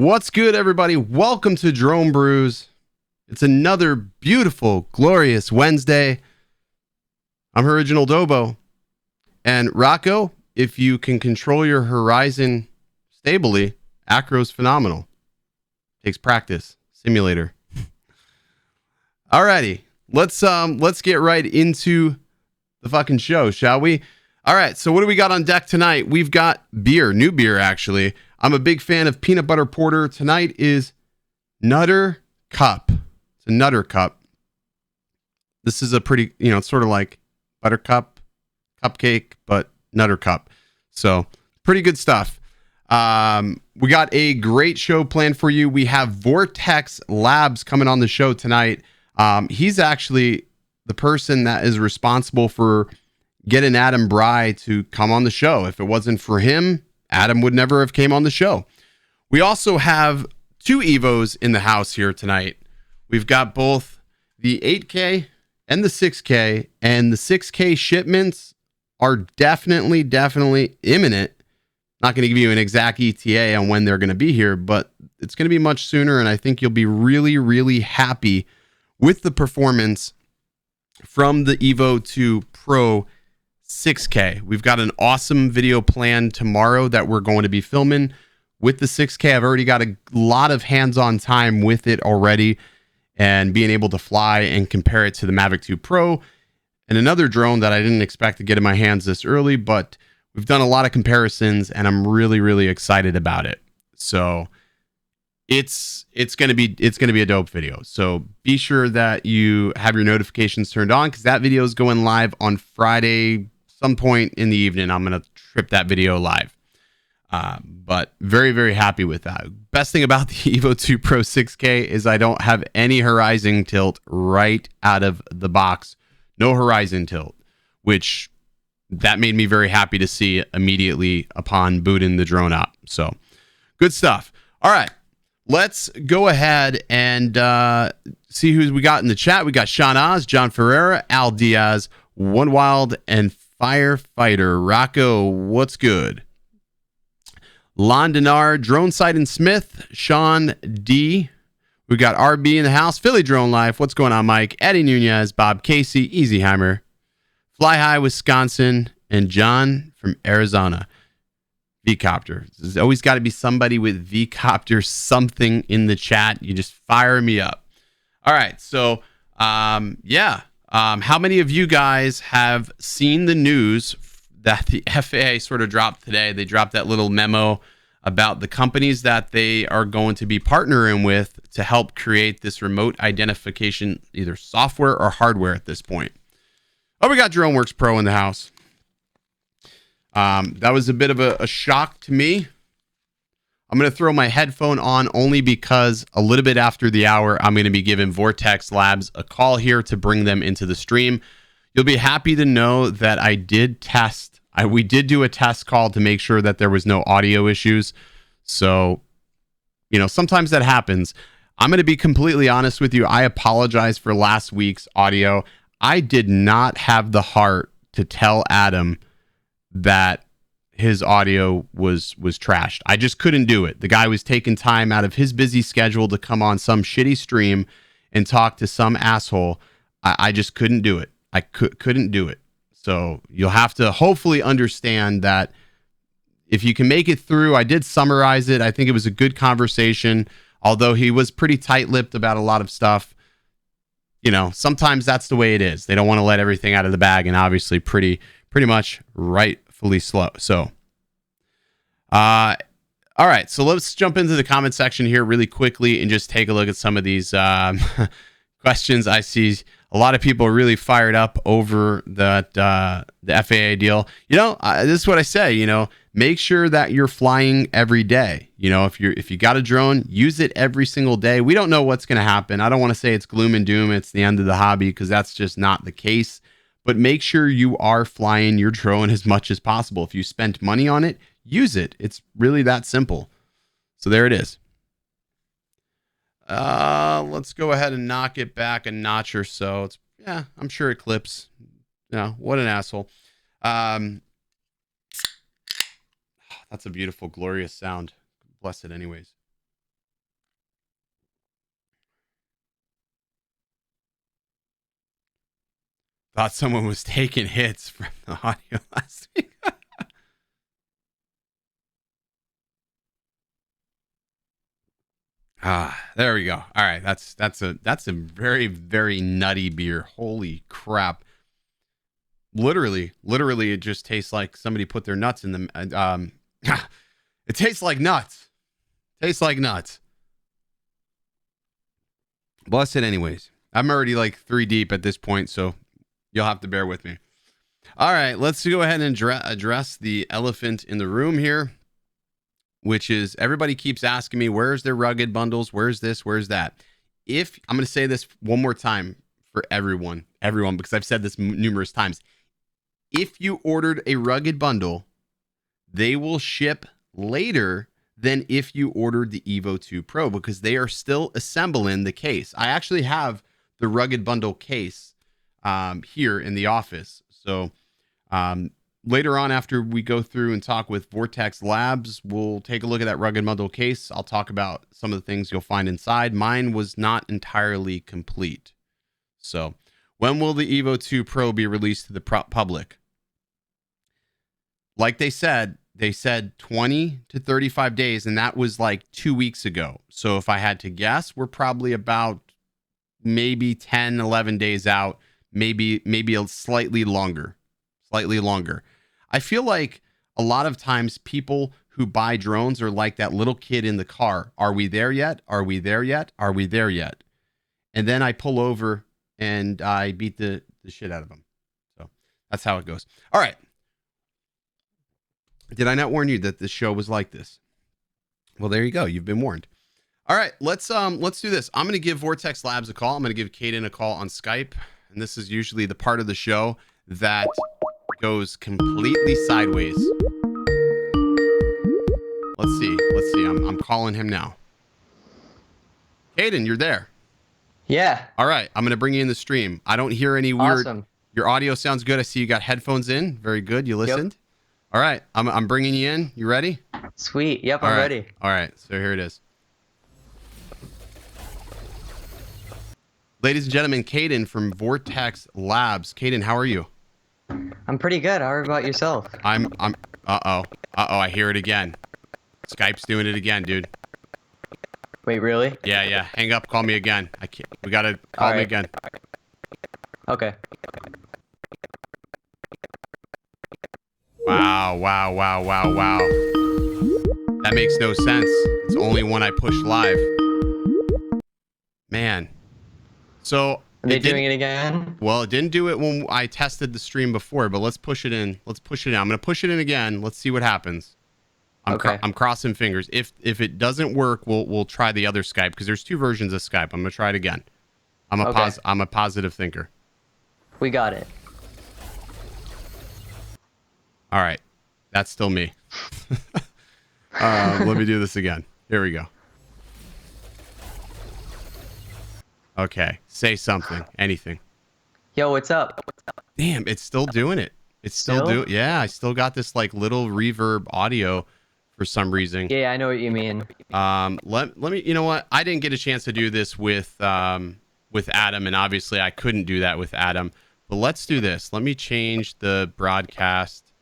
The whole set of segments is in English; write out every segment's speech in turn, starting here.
What's good, everybody? Welcome to Drone Brews. It's another beautiful, glorious Wednesday. I'm Original Dobo. And Rocco, if you can control your horizon stably, Acro's phenomenal. Takes practice. Simulator. Alrighty. Let's get right into the fucking show, shall we? All right, so what do we got on deck tonight? We've got beer, new beer actually. I'm a big fan of peanut butter porter. Tonight is Nutter Cup. It's a Nutter Cup. This is a pretty, it's sort of like buttercup, cupcake, but Nutter Cup. So pretty good stuff. We got a great show planned for you. We have Vortex Labs coming on the show tonight. He's actually the person that is responsible for getting Adam Bry to come on the show. If it wasn't for him, Adam would never have came on the show. We also have two EVOs in the house here tonight. We've got both the 8K and the 6K, and the 6K shipments are definitely imminent. Not going to give you an exact ETA on when they're going to be here, but it's going to be much sooner, and I think you'll be really happy with the performance from the EVO 2 Pro 6K. We've got an awesome video planned tomorrow that we're going to be filming with the 6K. I've already got a lot of hands-on time with it already, and being able to fly and compare it to the Mavic 2 Pro and another drone that I didn't expect to get in my hands this early, but we've done a lot of comparisons and I'm really excited about it. So it's going to be a dope video. So be sure that you have your notifications turned on, because that video is going live on Friday some point in the evening. I'm going to trip that video live. But very happy with that. Best thing about the EVO 2 Pro 6K is I don't have any horizon tilt right out of the box. No horizon tilt, which that made me very happy to see immediately upon booting the drone up. So good stuff. All right, let's go ahead and see who we got in the chat. We got Sean Oz, John Ferreira, Al Diaz, One Wild, and Firefighter. Rocco, what's good? Londinar, Drone Sight and Smith, Sean D. We got RB in the house, Philly Drone Life. What's going on, Mike? Eddie Nunez, Bob Casey, Easyheimer, Fly High, Wisconsin, and John from Arizona. V-Copter. There's always got to be somebody with V-Copter something in the chat. You just fire me up. All right, so how many of you guys have seen the news that the FAA sort of dropped today? They dropped that little memo about the companies that they are going to be partnering with to help create this remote identification, either software or hardware at this point. Oh, we got DroneWorks Pro in the house. That was a bit of a shock to me. I'm going to throw my headphone on only because a little bit after the hour, I'm going to be giving Vortex Labs a call here to bring them into the stream. You'll be happy to know that I did test. We did do a test call to make sure that there was no audio issues. So, sometimes that happens. I'm going to be completely honest with you. I apologize for last week's audio. I did not have the heart to tell Adam that his audio was trashed. I just couldn't do it. The guy was taking time out of his busy schedule to come on some shitty stream and talk to some asshole. I just couldn't do it. I couldn't do it. So you'll have to hopefully understand that if you can make it through. I did summarize it. I think it was a good conversation, although he was pretty tight-lipped about a lot of stuff. Sometimes that's the way it is. They don't want to let everything out of the bag, and obviously pretty much rightfully slow. So, all right. So let's jump into the comment section here really quickly and just take a look at some of these questions. I see a lot of people are really fired up over that the FAA deal. This is what I say. Make sure that you're flying every day. If you got a drone, use it every single day. We don't know what's going to happen. I don't want to say it's gloom and doom. It's the end of the hobby, because that's just not the case. But make sure you are flying your drone as much as possible. If you spent money on it, use it. It's really that simple. So there it is. Let's go ahead and knock it back a notch or so. I'm sure it clips. What an asshole. That's a beautiful, glorious sound. Bless it anyways. Thought someone was taking hits from the audio last week. There we go. All right, that's a very, very nutty beer. Holy crap. Literally, it just tastes like somebody put their nuts in them. It tastes like nuts. Tastes like nuts. Bless it anyways. I'm already like 3 deep at this point, so you'll have to bear with me. All right, let's go ahead and address the elephant in the room here, which is everybody keeps asking me, where's their rugged bundles? Where's this? Where's that? If I'm going to say this one more time for everyone, because I've said this numerous times. If you ordered a rugged bundle, they will ship later than if you ordered the EVO 2 Pro, because they are still assembling the case. I actually have the rugged bundle case here in the office. So later on, after we go through and talk with Vortex Labs, we'll take a look at that rugged bundle case. I'll talk about some of the things you'll find inside. Mine was not entirely complete. So when will the EVO 2 Pro be released to the public? Like they said 20 to 35 days, and that was like 2 weeks ago. So if I had to guess, we're probably about maybe 10, 11 days out, maybe a slightly longer. I feel like a lot of times people who buy drones are like that little kid in the car. Are we there yet? Are we there yet? Are we there yet? And then I pull over and I beat the shit out of them. So that's how it goes. All right. Did I not warn you that this show was like this? Well, there you go. You've been warned. All right, let's do this. I'm going to give Vortex Labs a call. I'm going to give Kaden a call on Skype, and this is usually the part of the show that goes completely sideways. Let's see. I'm calling him now. Kaden, you're there. Yeah. All right, I'm going to bring you in the stream. I don't hear any weird. Awesome. Your audio sounds good. I see you got headphones in. Very good. You listened. Yep. All right, I'm bringing you in. You ready? Sweet. Yep, I'm ready. All right, so here it is. Ladies and gentlemen, Kaden from Vortex Labs. Kaden, how are you? I'm pretty good. How about yourself? Uh-oh, I hear it again. Skype's doing it again, dude. Wait, really? Yeah. Hang up, call me again. We gotta call me again. Okay. Wow. That makes no sense. It's only when I push live. Man. So are they doing it again? Well, it didn't do it when I tested the stream before, but let's push it in. I'm going to push it in again. Let's see what happens. I'm crossing fingers. If it doesn't work, we'll try the other Skype, because there's 2 versions of Skype. I'm going to try it again. I'm a positive thinker. We got it. All right. That's still me. Let me do this again. Here we go. Okay. Say something. Anything. Yo, what's up? Damn, it's still doing it. It's still doing. Yeah, I still got this like little reverb audio for some reason. Yeah, I know what you mean. Let me. You know what? I didn't get a chance to do this with Adam, and obviously I couldn't do that with Adam. But let's do this. Let me change the broadcast.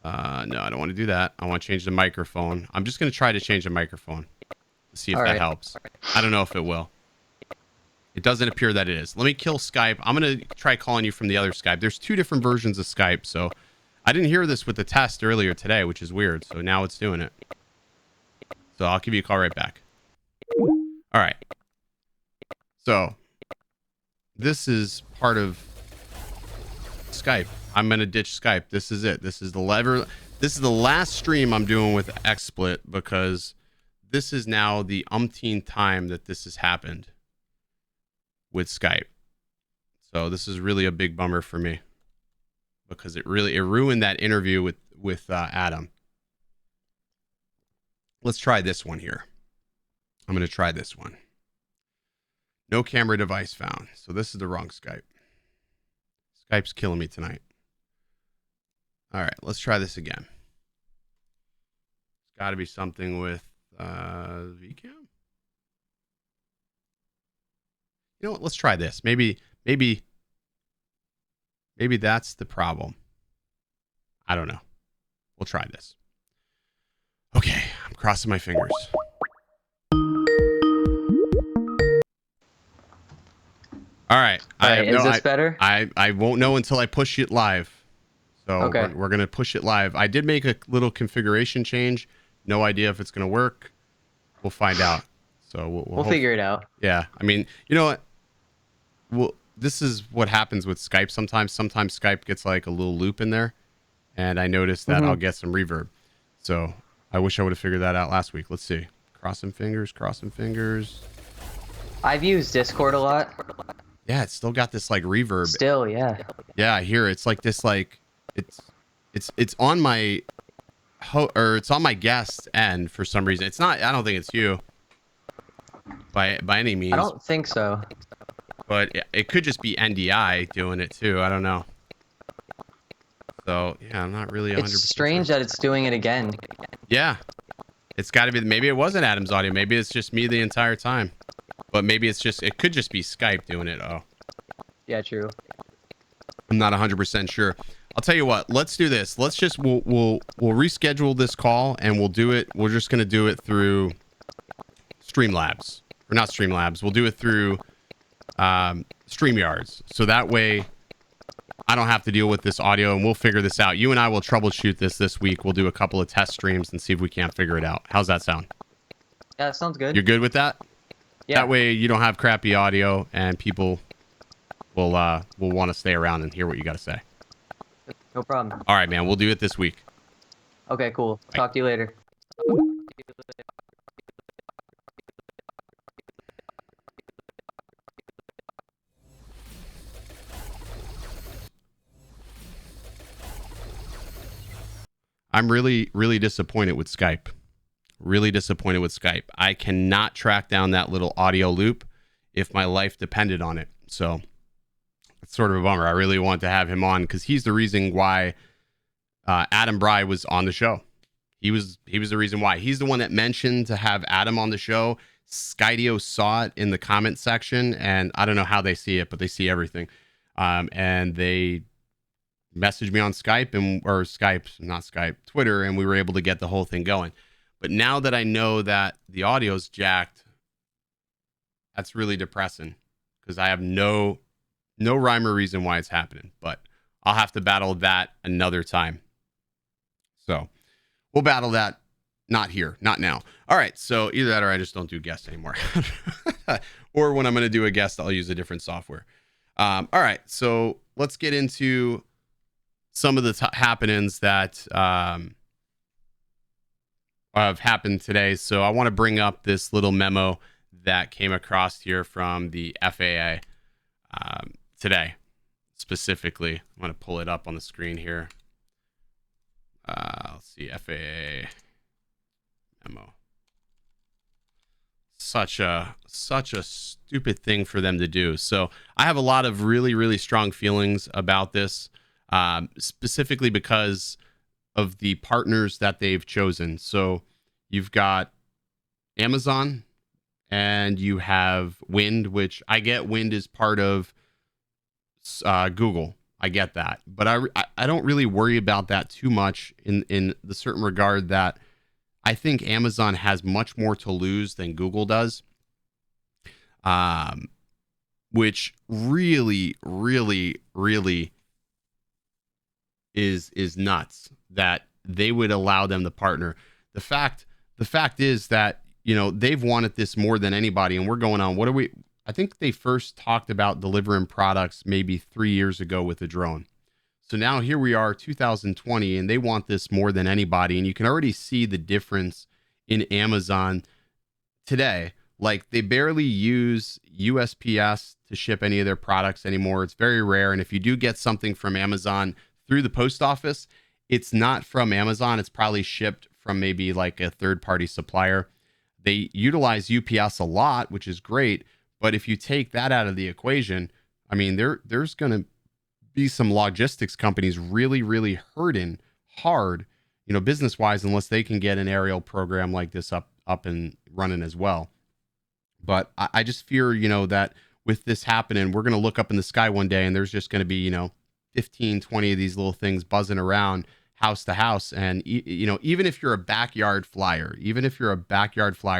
No, I don't want to do that. I want to change the microphone. I'm just going to try to change the microphone to see if that helps. I don't know if it will. It doesn't appear that it is. Let me kill Skype. I'm going to try calling you from the other Skype. There's 2 different versions of Skype, so I didn't hear this with the test earlier today, which is weird. So now it's doing it. So I'll give you a call right back. All right. So this is part of Skype. I'm going to ditch Skype. This is it. This is the last stream I'm doing with XSplit, because this is now the umpteenth time that this has happened with Skype. So this is really a big bummer for me, because it ruined that interview with Adam. Let's try this one here. I'm going to try this one. No camera device found. So this is the wrong Skype. Skype's killing me tonight. All right, let's try this again. It's got to be something with VCam. You know what? Let's try this. Maybe Maybe that's the problem. I don't know. We'll try this. Okay, I'm crossing my fingers. All right. All right, is this better? I won't know until I push it live. So Okay. we're going to push it live. I did make a little configuration change. No idea if it's going to work. We'll find out. So We'll figure it out. Yeah. I mean, you know what? Well, this is what happens with Skype sometimes. Sometimes Skype gets like a little loop in there. And I noticed that I'll get some reverb. So I wish I would have figured that out last week. Let's see. Crossing fingers, crossing fingers. I've used Discord a lot. Yeah, it's still got this like reverb. Still, yeah. Yeah, I hear it. It's like this like it's on my it's on my guest end for some reason. It's not. I don't think it's you by any means. I don't think so. But it could just be NDI doing it too. I don't know. So yeah, I'm not really 100%. It's strange that it's doing it again. Yeah, it's got to be. Maybe it wasn't Adam's audio. Maybe it's just me the entire time. But maybe it's just. It could just be Skype doing it. Oh. Yeah, true. I'm not 100% sure. I'll tell you what. Let's do this. Let's just we'll reschedule this call and we'll do it. We're just gonna do it through Streamlabs or not Streamlabs. We'll do it through StreamYards. So that way I don't have to deal with this audio and we'll figure this out. You and I will troubleshoot this week. We'll do a couple of test streams and see if we can't figure it out. How's that sound? Yeah, that sounds good. You're good with that? Yeah. That way you don't have crappy audio and people will want to stay around and hear what you got to say. No problem. All right, man. We'll do it this week. Okay, cool. Talk to you later. I'm really, really disappointed with Skype. Really disappointed with Skype. I cannot track down that little audio loop if my life depended on it. So it's sort of a bummer. I really want to have him on because he's the reason why Adam Bry was on the show. He was the reason why. He's the one that mentioned to have Adam on the show. Skydio saw it in the comment section, and I don't know how they see it, but they see everything. And they messaged me on Twitter, and we were able to get the whole thing going. But now that I know that the audio's jacked, that's really depressing because I have no rhyme or reason why it's happening. But I'll have to battle that another time. So we'll battle that. Not here, not now. All right. So either that or I just don't do guests anymore. Or when I'm going to do a guest, I'll use a different software. All right. So let's get into some of the happenings that have happened today. So I want to bring up this little memo that came across here from the FAA today, specifically. I'm going to pull it up on the screen here. Let's see, FAA memo. Such a stupid thing for them to do. So I have a lot of really, really strong feelings about this, specifically because of the partners that they've chosen. So you've got Amazon and you have Wind, which I get Wind is part of Google. I get that. But I don't really worry about that too much in the certain regard that I think Amazon has much more to lose than Google does. Which really, really, really is nuts that they would allow them to partner. The fact is that, you know, they've wanted this more than anybody, and we're going on. I think they first talked about delivering products maybe 3 years ago with a drone. So now here we are, 2020, and they want this more than anybody. And you can already see the difference in Amazon today. Like, they barely use USPS to ship any of their products anymore. It's very rare. And if you do get something from Amazon through the post office, it's not from Amazon. It's probably shipped from maybe like a third-party supplier. They utilize UPS a lot, which is great. But if you take that out of the equation, I mean, there's going to be some logistics companies really, really hurting hard, you know, business-wise, unless they can get an aerial program like this up and running as well. But I just fear, you know, that with this happening, we're going to look up in the sky one day and there's just going to be, you know, 15, 20 of these little things buzzing around house to house. And, you know, even if you're a backyard flyer,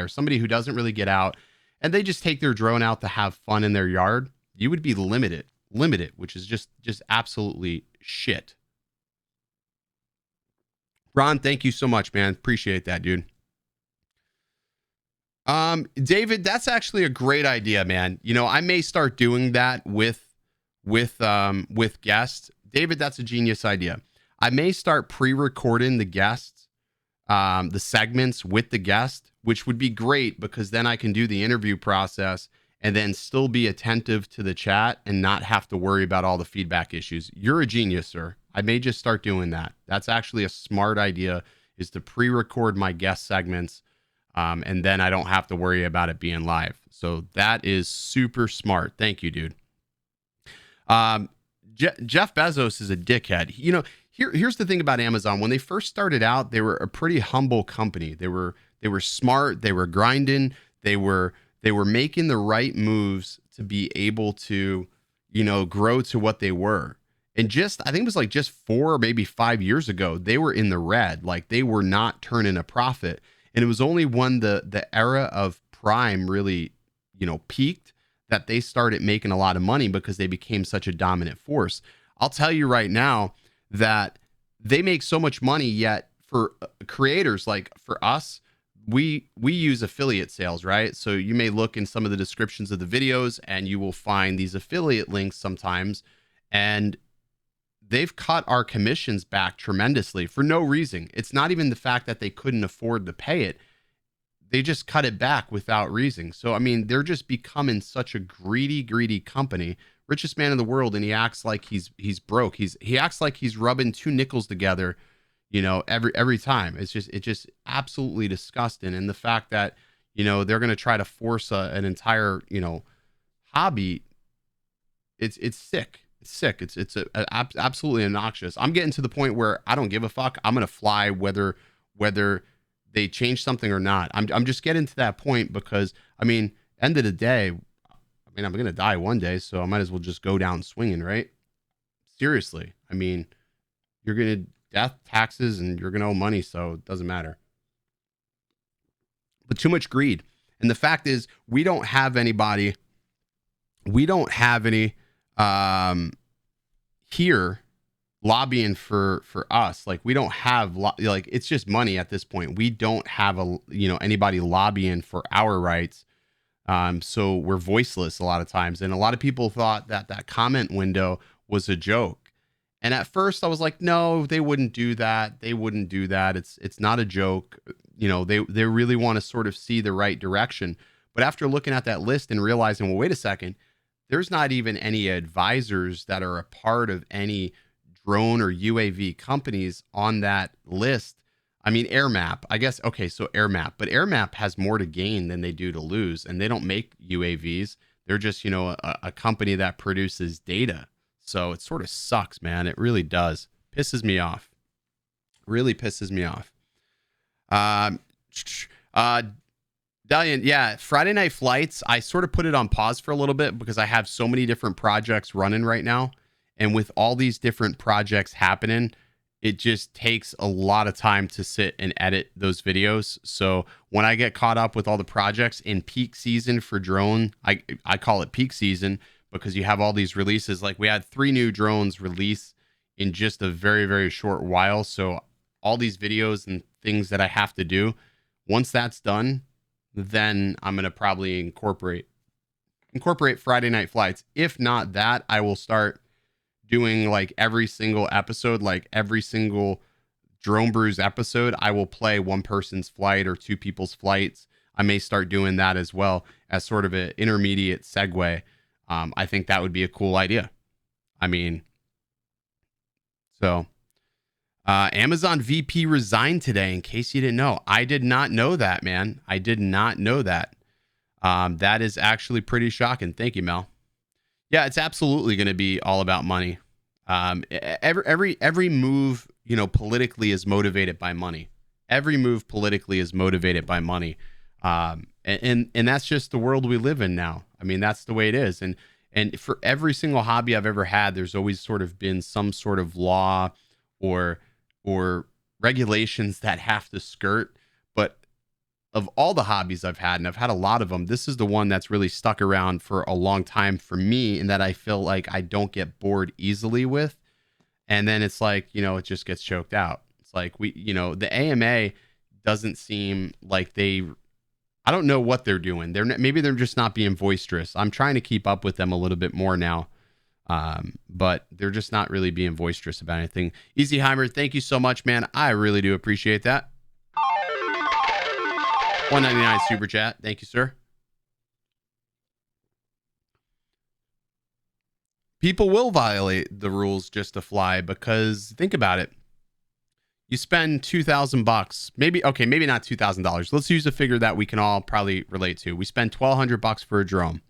somebody who doesn't really get out and they just take their drone out to have fun in their yard, you would be limited, which is just absolutely shit. Ron, thank you so much, man. Appreciate that, dude. David, that's actually a great idea, man. You know, I may start doing that with guests. David, that's a genius idea. I may start pre-recording the guests, the segments with the guest, which would be great because then I can do the interview process and then still be attentive to the chat and not have to worry about all the feedback issues. You're a genius, sir. I may just start doing that. That's actually a smart idea, is to pre-record my guest segments, and then I don't have to worry about it being live. So that is super smart. Thank you, dude. Jeff Bezos is a dickhead. You know, here's the thing about Amazon. When they first started out, they were a pretty humble company. They were smart. They were grinding. They were making the right moves to be able to, you know, grow to what they were. And I think it was like just 4 or maybe 5 years ago, they were in the red. Like, they were not turning a profit. And it was only when the era of Prime really, you know, peaked that they started making a lot of money because they became such a dominant force. I'll tell you right now that they make so much money, yet for creators like for us, we use affiliate sales, right? So you may look in some of the descriptions of the videos and you will find these affiliate links sometimes, and they've cut our commissions back tremendously for no reason. It's not even the fact that they couldn't afford to pay it. They just cut it back without reason. So, I mean, they're just becoming such a greedy company. Richest man in the world, and he acts like he's broke. He acts like he's rubbing 2 nickels together, you know, every time. It's just absolutely disgusting. And the fact that, you know, they're going to try to force an entire, you know, hobby, it's sick. It's sick. It's absolutely obnoxious. I'm getting to the point where I don't give a fuck. I'm going to fly whether they change something or not. I'm just getting to that point because, I mean, end of the day, I mean, I'm going to die one day, so I might as well just go down swinging, right? Seriously. I mean, you're going to death, taxes, and you're going to owe money, so it doesn't matter. But too much greed. And the fact is, we don't have any here lobbying for us. Like, we don't have like, it's just money at this point. We don't have anybody lobbying for our rights. So we're voiceless a lot of times. And a lot of people thought that comment window was a joke. And at first I was like, no, they wouldn't do that. It's not a joke. You know, they really want to sort of see the right direction. But after looking at that list and realizing, well, wait a second, there's not even any advisors that are a part of any drone or UAV companies on that list. I mean, AirMap, I guess. Okay, so AirMap, but AirMap has more to gain than they do to lose, and they don't make UAVs. They're just, you know, a company that produces data. So it sort of sucks, man. It really does. Pisses me off. Really pisses me off. Dalian, yeah, Friday Night Flights, I sort of put it on pause for a little bit because I have so many different projects running right now. And with all these different projects happening, it just takes a lot of time to sit and edit those videos. So when I get caught up with all the projects in peak season for drone, I call it peak season because you have all these releases. Like, we had 3 new drones release in just a very, very short while. So all these videos and things that I have to do, once that's done, then I'm going to probably incorporate Friday Night Flights. If not that, I will start doing like every single episode, like every single Drone Brews episode, I will play one person's flight or 2 people's flights. I may start doing that as well as sort of an intermediate segue. I think that would be a cool idea. I mean, so Amazon VP resigned today, in case you didn't know. I did not know that, man. I did not know that. That is actually pretty shocking. Thank you, Mel. Yeah, it's absolutely going to be all about money. Every move, you know, politically is motivated by money. Every move politically is motivated by money. And that's just the world we live in now. I mean, that's the way it is. And And for every single hobby I've ever had, there's always sort of been some sort of law or regulations that have to skirt. But of all the hobbies I've had, and I've had a lot of them, this is the one that's really stuck around for a long time for me, and that I feel like I don't get bored easily with. And then it's like, it just gets choked out. It's like the AMA doesn't seem like I don't know what they're doing. Maybe they're just not being boisterous. I'm trying to keep up with them a little bit more now. But they're just not really being boisterous about anything. Easyheimer, thank you so much, man. I really do appreciate that. 199 super chat. Thank you, sir. People will violate the rules just to fly, because think about it. You spend $2,000, maybe not $2,000. Let's use a figure that we can all probably relate to. We spend $1,200 for a drone.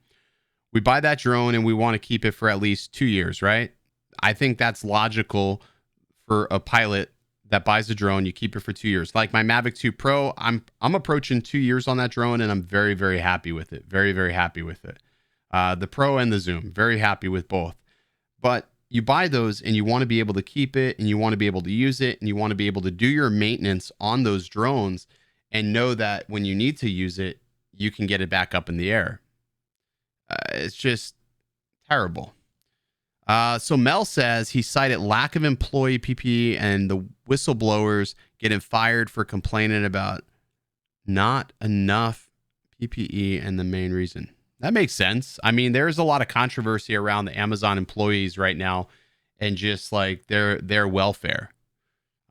We buy that drone and we want to keep it for at least 2 years, right? I think that's logical for a pilot that buys a drone. You keep it for 2 years. Like my Mavic 2 Pro, I'm approaching 2 years on that drone, and I'm very, very happy with it. Very, very happy with it. The Pro and the Zoom, very happy with both. But you buy those and you want to be able to keep it, and you want to be able to use it, and you want to be able to do your maintenance on those drones and know that when you need to use it, you can get it back up in the air. It's just terrible. So Mel says he cited lack of employee PPE and the whistleblowers getting fired for complaining about not enough PPE, and the main reason. That makes sense. I mean, there's a lot of controversy around the Amazon employees right now, and just like their welfare.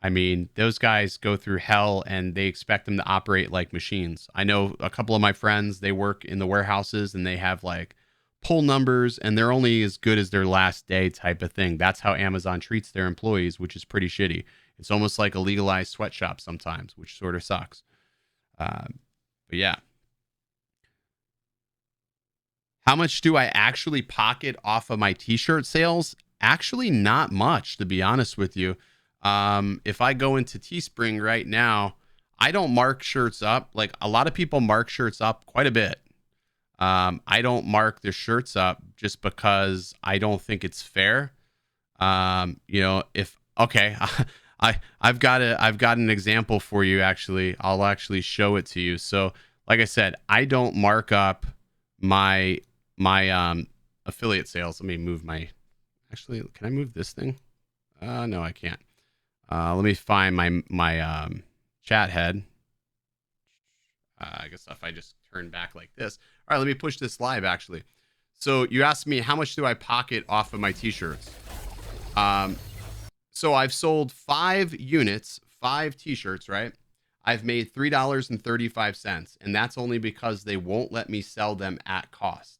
I mean, those guys go through hell, and they expect them to operate like machines. I know a couple of my friends, they work in the warehouses, and they have like pull numbers, and they're only as good as their last day type of thing. That's how Amazon treats their employees, which is pretty shitty. It's almost like a legalized sweatshop sometimes, which sort of sucks. But yeah. How much do I actually pocket off of my t-shirt sales? Actually, not much, to be honest with you. If I go into Teespring right now, I don't mark shirts up. Like, a lot of people mark shirts up quite a bit. I don't mark their shirts up just because I don't think it's fair. I've got an example for you. Actually, I'll actually show it to you. So, like I said, I don't mark up my affiliate sales. Let me move can I move this thing? No, I can't. Let me find my chat head. I guess if I just turn back like this. All right, let me push this live actually. So you asked me how much do I pocket off of my t-shirts? So I've sold 5 units, 5 t-shirts, right? I've made $3.35, and that's only because they won't let me sell them at cost.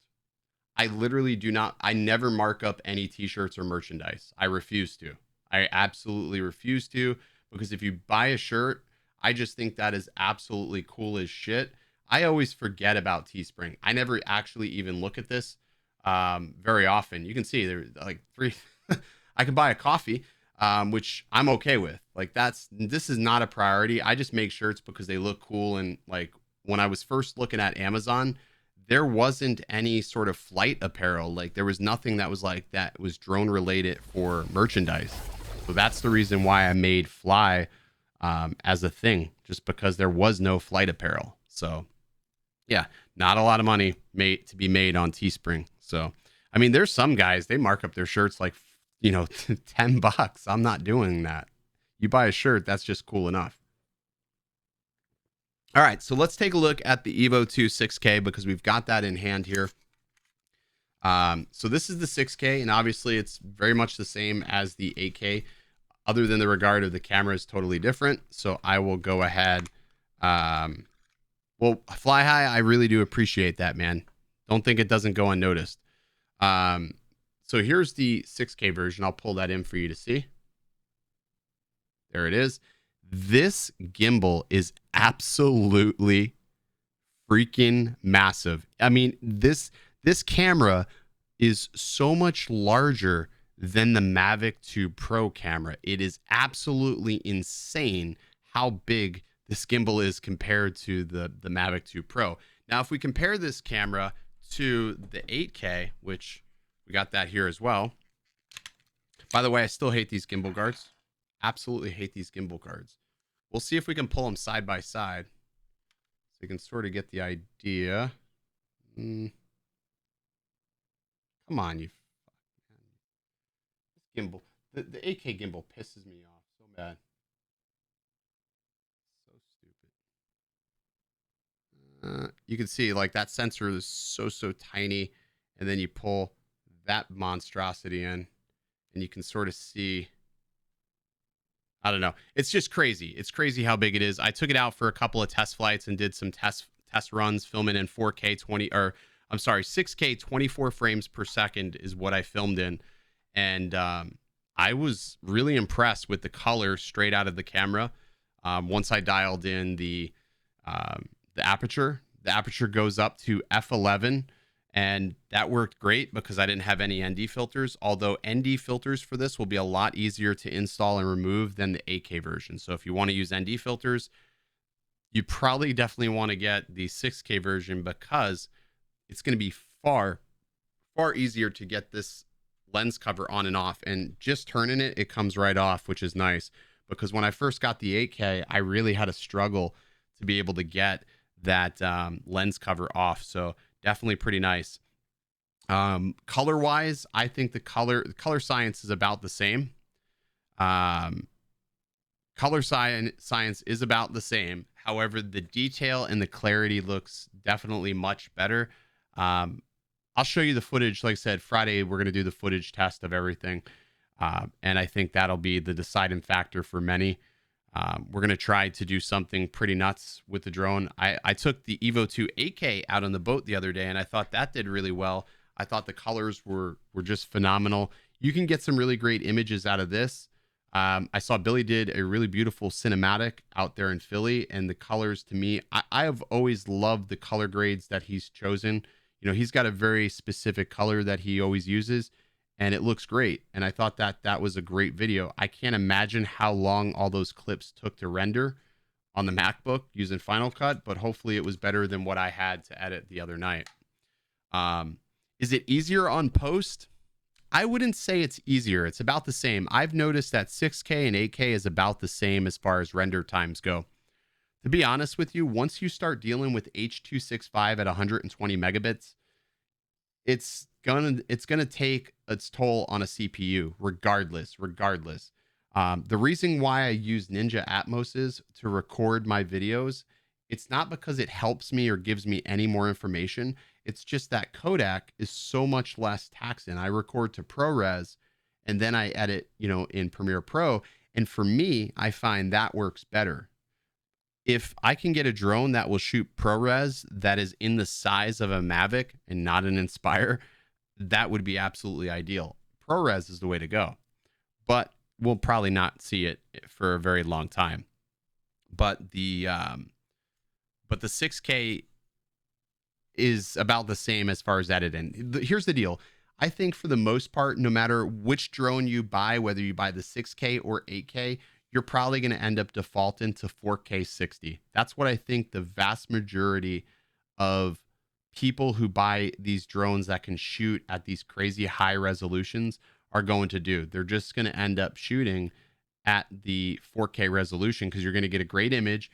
I literally I never mark up any t-shirts or merchandise. I refuse to. I absolutely refuse to, because if you buy a shirt, I just think that is absolutely cool as shit. I always forget about Teespring. I never actually even look at this very often. You can see there's like 3. I can buy a coffee, which I'm okay with. Like, this is not a priority. I just make shirts because they look cool. And like, when I was first looking at Amazon, there wasn't any sort of flight apparel. Like, there was nothing that was like that was drone related for merchandise. So that's the reason why I made Fly as a thing, just because there was no flight apparel. So yeah, not a lot of money to be made on Teespring. So, I mean, there's some guys, they mark up their shirts like, $10. I'm not doing that. You buy a shirt, that's just cool enough. All right, so let's take a look at the EVO 2 6K, because we've got that in hand here. So this is the 6K, and obviously it's very much the same as the 8K, other than the regard of the camera is totally different. So I will go ahead. Well, Fly High, I really do appreciate that, man. Don't think it doesn't go unnoticed. So here's the 6K version. I'll pull that in for you to see. There it is. This gimbal is absolutely freaking massive. I mean, this camera is so much larger than the Mavic 2 Pro camera. It is absolutely insane how big this gimbal is compared to the Mavic 2 Pro. Now, if we compare this camera to the 8K, which We got that here as well. By the way, I still hate these gimbal guards. Absolutely hate these gimbal guards. We'll see if we can pull them side by side, so you can sort of get the idea. Come on, you this gimbal. The AK gimbal pisses me off so bad. So stupid. You can see like that sensor is so tiny, and then you pull that monstrosity in, and you can sort of see. I don't know. It's just crazy. It's crazy how big it is. I took it out for a couple of test flights and did some test runs, filming in 4K 20, or I'm sorry, 6K 24 frames per second is what I filmed in, and I was really impressed with the color straight out of the camera. Once I dialed in the aperture goes up to f11. And that worked great because I didn't have any ND filters, although ND filters for this will be a lot easier to install and remove than the AK version. So if you want to use ND filters, you probably definitely want to get the 6K version because it's going to be far easier to get this lens cover on and off. And just turning it, it comes right off, which is nice. Because when I first got the 8K, I really had a struggle to be able to get that lens cover off. So definitely pretty nice. Color wise, I think the color science is about the same. Color science is about the same. However, the detail and the clarity looks definitely much better. I'll show you the footage. Like I said, Friday, we're going to do the footage test of everything. And I think that'll be the deciding factor for many. We're going to try to do something pretty nuts with the drone. I took the EVO 2 8K out on the boat the other day, and I thought that did really well. I thought the colors were just phenomenal. You can get some really great images out of this. I saw Billy did a really beautiful cinematic out there in Philly, and the colors to me, I have always loved the color grades that he's chosen. You know, he's got a very specific color that he always uses, and it looks great. And I thought that was a great video. I can't imagine how long all those clips took to render on the MacBook using Final Cut, but hopefully it was better than what I had to edit the other night. Is it easier on post? I wouldn't say it's easier. It's about the same. I've noticed that 6K and 8K is about the same as far as render times go. To be honest with you, once you start dealing with H.265 at 120 megabits, it's gonna take its toll on a CPU regardless. The reason why I use Ninja Atmos is to record my videos. It's not because it helps me or gives me any more information. It's just that Kodak is so much less taxing. I record to ProRes and then I edit, in Premiere Pro. And for me, I find that works better. If I can get a drone that will shoot ProRes that is in the size of a Mavic and not an Inspire, that would be absolutely ideal. ProRes is the way to go, but we'll probably not see it for a very long time. But the 6K is about the same as far as editing. Here's the deal. I think for the most part, no matter which drone you buy, whether you buy the 6K or 8K, you're probably going to end up defaulting to 4K 60. That's what I think the vast majority of people who buy these drones that can shoot at these crazy high resolutions are going to do. They're just going to end up shooting at the 4K resolution because you're going to get a great image.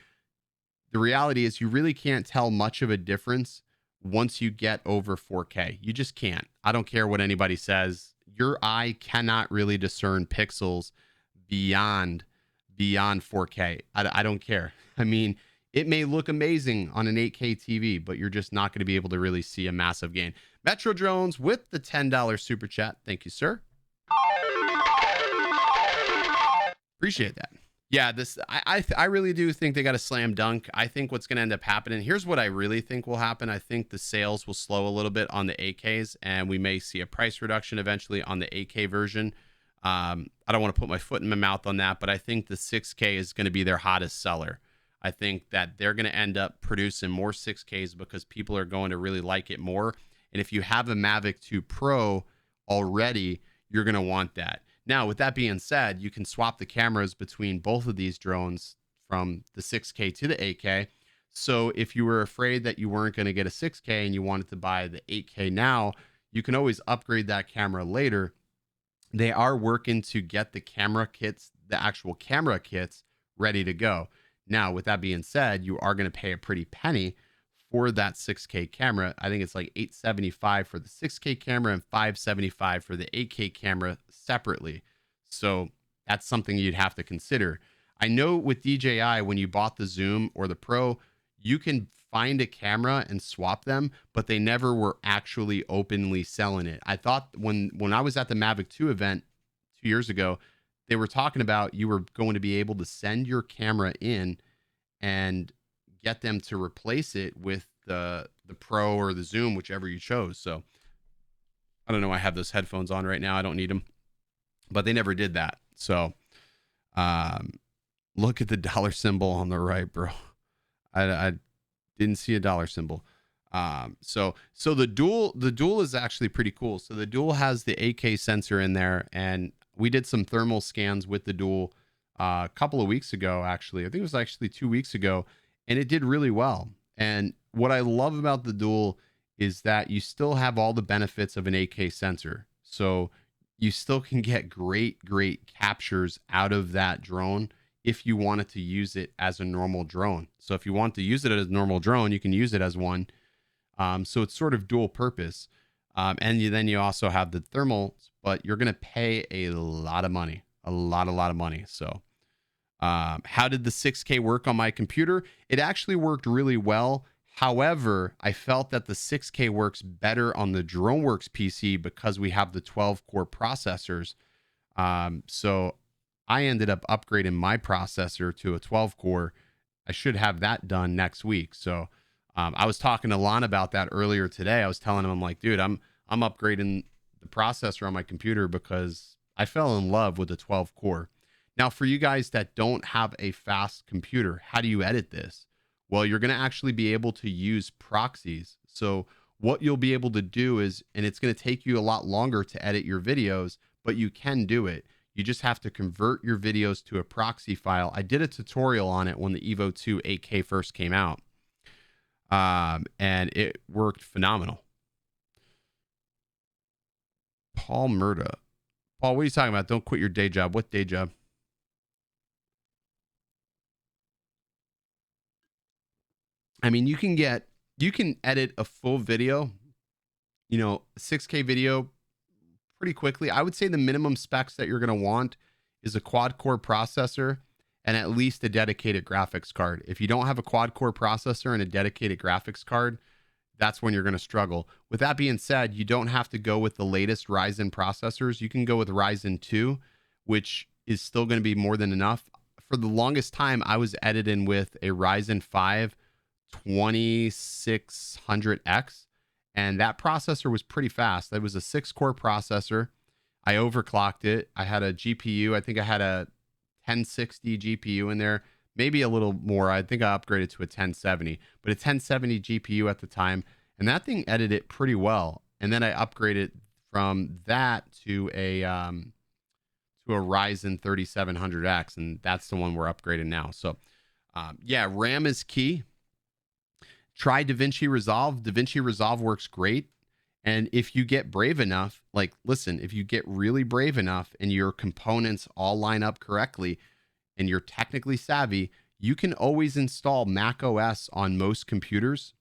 The reality is you really can't tell much of a difference once you get over 4K. You just can't. I don't care what anybody says. Your eye cannot really discern pixels beyond 4K. I don't care. I mean, it may look amazing on an 8K TV, but you're just not going to be able to really see a massive gain. Metro Drones with the $10 super chat. Thank you, sir. Appreciate that. Yeah, I really do think they got a slam dunk. I think what's going to end up happening, here's what I really think will happen. I think the sales will slow a little bit on the 8Ks, and we may see a price reduction eventually on the 8K version. I don't want to put my foot in my mouth on that, but I think the 6K is going to be their hottest seller. I think that they're going to end up producing more 6Ks because people are going to really like it more. And if you have a Mavic 2 Pro already, you're going to want that. Now, with that being said, you can swap the cameras between both of these drones from the 6K to the 8K. So if you were afraid that you weren't going to get a 6K and you wanted to buy the 8K now, you can always upgrade that camera later. They are working to get the camera kits, the actual camera kits, ready to go. Now, with that being said, you are going to pay a pretty penny for that 6K camera. I think it's like $875 for the 6K camera and $575 for the 8K camera separately. So that's something you'd have to consider. I know with DJI, when you bought the Zoom or the Pro, you can find a camera and swap them, but they never were actually openly selling it. I thought when I was at the Mavic 2 event 2 years ago, they were talking about you were going to be able to send your camera in and get them to replace it with the Pro or the Zoom, whichever you chose. So I don't know. I have those headphones on right now. I don't need them, but they never did that. So look at the dollar symbol on the right, bro. I didn't see a dollar symbol. So the dual is actually pretty cool. So the dual has the 8K sensor in there, and we did some thermal scans with the dual a couple of weeks ago, actually. I think it was actually 2 weeks ago, and it did really well. And what I love about the dual is that you still have all the benefits of an 8K sensor. So you still can get great captures out of that drone if you wanted to use it as a normal drone. So if you want to use it as a normal drone, you can use it as one. So it's sort of dual purpose. And then you also have the thermals, but you're going to pay a lot of money, a lot of money. So how did the 6K work on my computer? It actually worked really well. However, I felt that the 6K works better on the DroneWorks PC because we have the 12 core processors. So I ended up upgrading my processor to a 12 core. I should have that done next week. So I was talking to Lon about that earlier today. I was telling him, I'm like, dude, I'm upgrading the processor on my computer because I fell in love with the 12 core. Now, for you guys that don't have a fast computer, how do you edit this? Well, you're going to actually be able to use proxies. So what you'll be able to do is, and it's going to take you a lot longer to edit your videos, but you can do it. You just have to convert your videos to a proxy file. I did a tutorial on it when the EVO 2 8K first came out. And it worked phenomenal. Paul Murda. Paul, what are you talking about? Don't quit your day job. What day job? I mean, you can edit a full video, 6K video pretty quickly. I would say the minimum specs that you're going to want is a quad core processor and at least a dedicated graphics card. If you don't have a quad core processor and a dedicated graphics card, that's when you're going to struggle. With that being said, you don't have to go with the latest Ryzen processors. You can go with Ryzen 2, which is still going to be more than enough. For the longest time, I was editing with a Ryzen 5 2600X, and that processor was pretty fast. That was a 6-core processor. I overclocked it. I had a GPU. I think I had a 1060 GPU in there, maybe a little more. I think I upgraded to a 1070, but a 1070 GPU at the time, and that thing edited it pretty well. And then I upgraded from that to a Ryzen 3700X, and that's the one we're upgrading now. So yeah, RAM is key. Try DaVinci Resolve. DaVinci Resolve works great. And if you get brave enough, if you get really brave enough and your components all line up correctly and you're technically savvy, you can always install Mac OS on most computers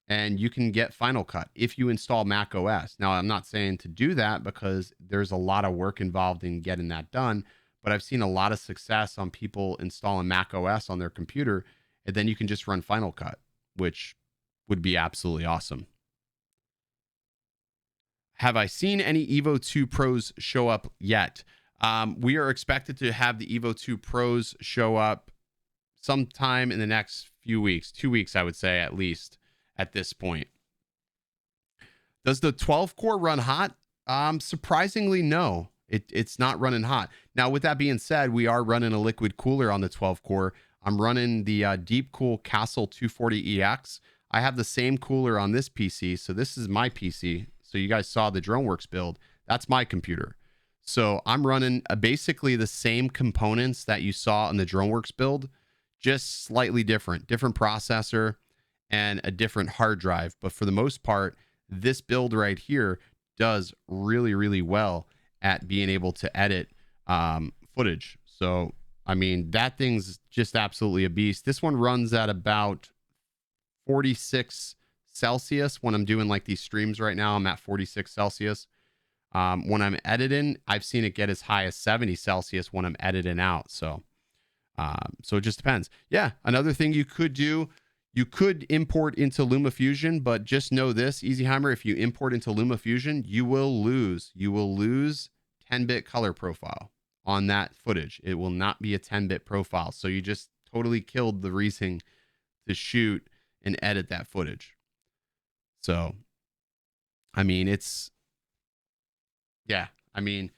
and you can get Final Cut if you install Mac OS. Now, I'm not saying to do that because there's a lot of work involved in getting that done, but I've seen a lot of success on people installing Mac OS on their computer, and then you can just run Final Cut, which would be absolutely awesome. Have I seen any EVO 2 Pros show up yet? We are expected to have the EVO 2 Pros show up sometime in the next few weeks, 2 weeks, I would say, at least at this point. Does the 12 core run hot? Surprisingly, no. It's not running hot. Now, with that being said, we are running a liquid cooler on the 12 core. I'm running the Deep Cool Castle 240EX. I have the same cooler on this PC, so this is my PC. So you guys saw the DroneWorks build. That's my computer. So I'm running basically the same components that you saw in the DroneWorks build, just slightly different processor and a different hard drive. But for the most part, this build right here does really, really well at being able to edit footage. So, I mean, that thing's just absolutely a beast. This one runs at about 46 Celsius when I'm doing like these streams right now. I'm at 46 Celsius. When I'm editing, I've seen it get as high as 70 Celsius when I'm editing out. So it just depends. Yeah, another thing you could do, you could import into LumaFusion, but just know this, EasyHeimer, if you import into LumaFusion, you will lose 10-bit color profile on that footage. It will not be a 10-bit profile. So you just totally killed the reason to shoot and edit that footage. So, I mean, I mean,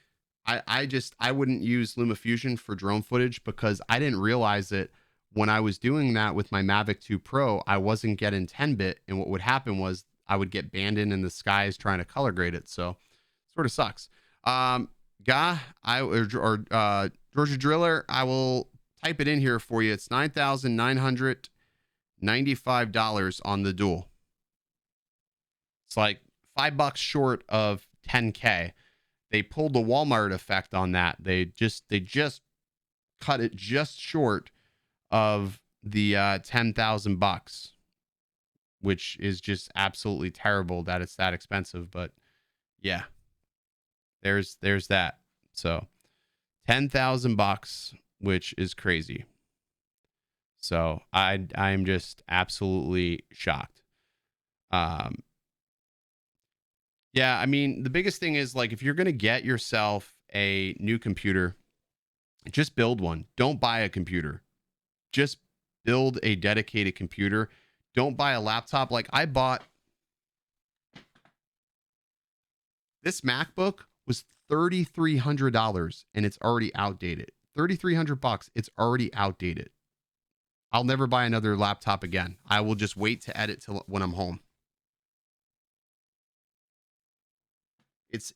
I wouldn't use LumaFusion for drone footage because I didn't realize it when I was doing that with my Mavic 2 Pro. I wasn't getting 10-bit, and what would happen was I would get abandoned in the skies trying to color grade it. So, sort of sucks. Georgia Driller, I will type it in here for you. It's $9,995 on the dual. It's like $5 short of 10K. They pulled the Walmart effect on that. They just cut it just short of the $10,000, which is just absolutely terrible that it's that expensive. But yeah, there's that. So $10,000, which is crazy. So I'm just absolutely shocked. Yeah, I mean, the biggest thing is, like, if you're going to get yourself a new computer, just build one. Don't buy a computer. Just build a dedicated computer. Don't buy a laptop. Like, I bought this MacBook was $3,300 and it's already outdated. $3,300, it's already outdated. I'll never buy another laptop again. I will just wait to edit till when I'm home.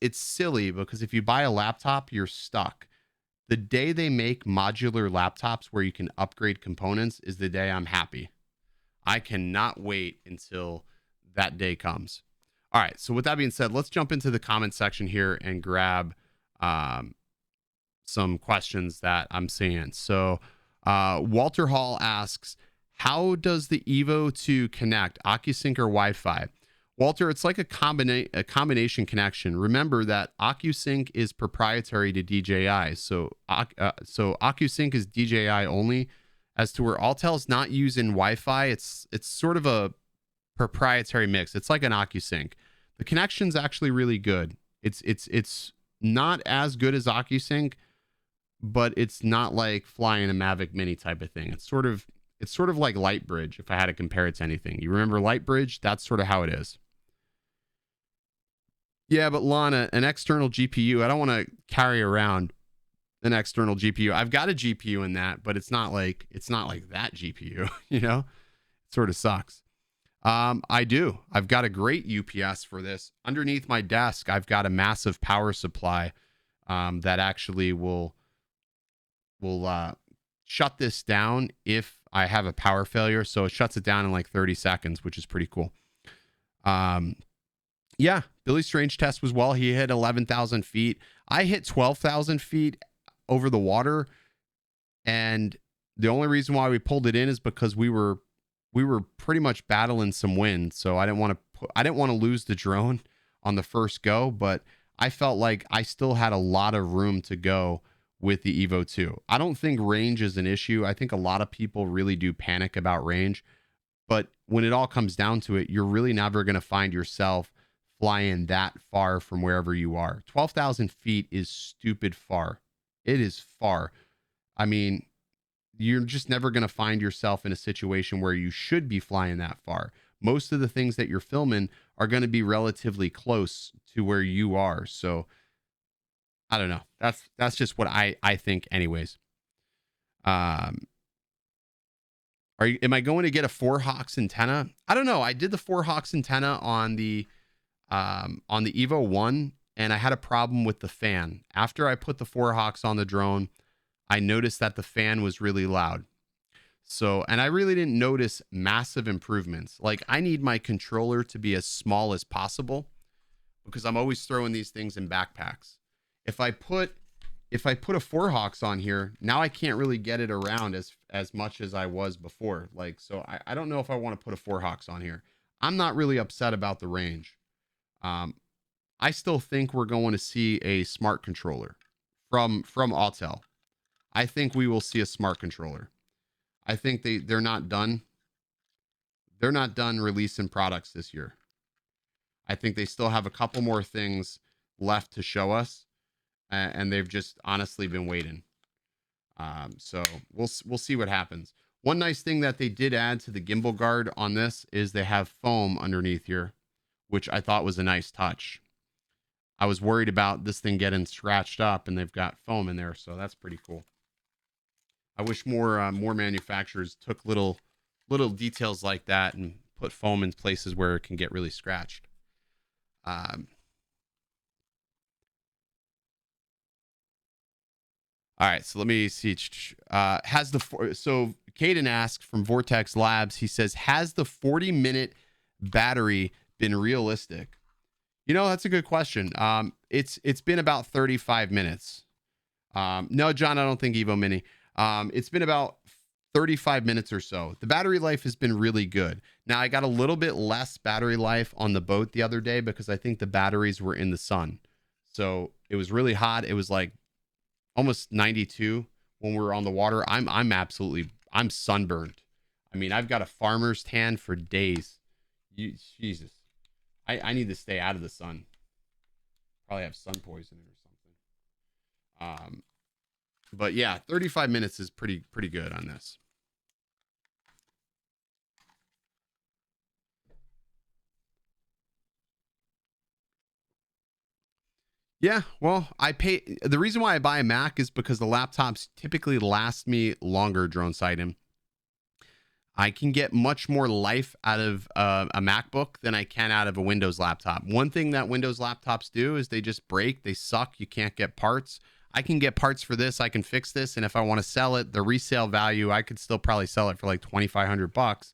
It's silly because if you buy a laptop, you're stuck. The day they make modular laptops where you can upgrade components is the day I'm happy. I cannot wait until that day comes. All right. So with that being said, let's jump into the comment section here and grab some questions that I'm seeing. So Walter Hall asks, how does the EVO 2 connect, OcuSync or Wi-Fi? Walter, it's like a combination connection. Remember that OcuSync is proprietary to DJI. So OcuSync is DJI only. As to where Autel's not using Wi-Fi, it's sort of a proprietary mix. It's like an OcuSync. The connection's actually really good. It's not as good as OcuSync, but it's not like flying a Mavic Mini type of thing. It's sort of like Lightbridge, if I had to compare it to anything. You remember Lightbridge? That's sort of how it is. Yeah, but Lana, an external GPU, I don't want to carry around an external GPU. I've got a GPU in that, but it's not like that GPU, you know? It sort of sucks. I do. I've got a great UPS for this. Underneath my desk, I've got a massive power supply that actually will shut this down if I have a power failure. So it shuts it down in like 30 seconds, which is pretty cool. Yeah, Billy Strange test was well. He hit 11,000 feet. I hit 12,000 feet over the water. And the only reason why we pulled it in is because we were pretty much battling some wind. So I didn't want to lose the drone on the first go, but I felt like I still had a lot of room to go with the EVO 2. I don't think range is an issue. I think a lot of people really do panic about range, but when it all comes down to it, you're really never going to find yourself flying that far from wherever you are. 12,000 feet is stupid far. It is far. I mean, you're just never going to find yourself in a situation where you should be flying that far. Most of the things that you're filming are going to be relatively close to where you are. So I don't know. That's just what I think anyways. Am I going to get a 4Hawks antenna? I don't know. I did the 4Hawks antenna on the EVO 1 and I had a problem with the fan. After I put the 4Hawks on the drone, I noticed that the fan was really loud. So, and I really didn't notice massive improvements. Like, I need my controller to be as small as possible because I'm always throwing these things in backpacks. If I put a Forhawks on here, now I can't really get it around as much as I was before. Like, so I don't know if I want to put a Forhawks on here. I'm not really upset about the range. I still think we're going to see a smart controller from Autel. I think we will see a smart controller. I think they're not done. They're not done releasing products this year. I think they still have a couple more things left to show us, and they've just honestly been waiting. So we'll see what happens. One nice thing that they did add to the gimbal guard on this is they have foam underneath here, which I thought was a nice touch. I was worried about this thing getting scratched up, and they've got foam in there, so that's pretty cool. I wish more manufacturers took little details like that and put foam in places where it can get really scratched. All right, so let me see. So Kaden asked from Vortex Labs. He says, "Has the 40-minute battery been realistic?" You know, that's a good question. It's been about 35 minutes. No, John, I don't think Evo Mini. It's been about 35 minutes or so. The battery life has been really good. Now, I got a little bit less battery life on the boat the other day because I think the batteries were in the sun. So it was really hot. It was like almost 92 when we were on the water. I'm sunburned. I mean, I've got a farmer's tan for days. Jesus. I need to stay out of the sun. Probably have sun poisoning or something. But yeah, 35 minutes is pretty good on this. Yeah, well, the reason why I buy a Mac is because the laptops typically last me longer, Drone Sighting. I can get much more life out of a MacBook than I can out of a Windows laptop. One thing that Windows laptops do is they just break, they suck, you can't get parts. I can get parts for this, I can fix this, and if I want to sell it, the resale value, I could still probably sell it for like $2,500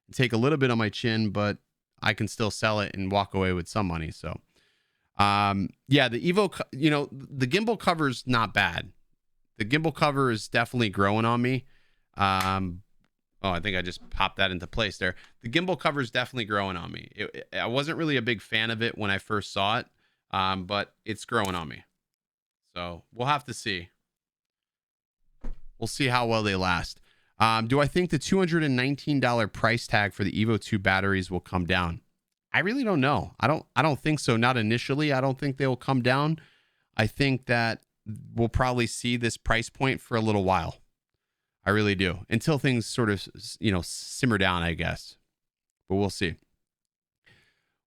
and take a little bit on my chin, but I can still sell it and walk away with some money. So, yeah, the Evo, the gimbal cover's not bad. The gimbal cover is definitely growing on me. Oh, I think I just popped that into place there. The gimbal cover is definitely growing on me. I wasn't really a big fan of it when I first saw it, but it's growing on me. So we'll have to see. We'll see how well they last. Do I think the $219 price tag for the Evo 2 batteries will come down? I really don't know. I don't think so. Not initially. I don't think they will come down. I think that we'll probably see this price point for a little while. I really do. Until things sort of, simmer down, I guess. But we'll see.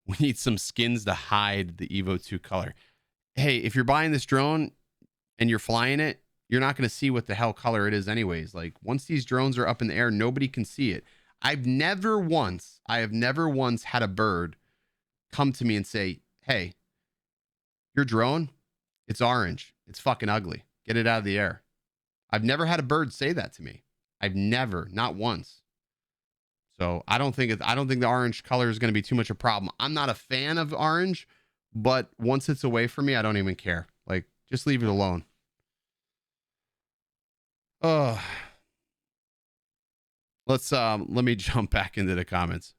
We need some skins to hide the Evo 2 color. Hey, if you're buying this drone and you're flying it, you're not going to see what the hell color it is anyways. Like, once these drones are up in the air, nobody can see it. I have never once had a bird come to me and say, "Hey, your drone, it's orange. It's fucking ugly. Get it out of the air." I've never had a bird say that to me. Not once. So I don't think the orange color is going to be too much a problem. I'm not a fan of orange, but once it's away from me, I don't even care. Like, just leave it alone. Let me jump back into the comments.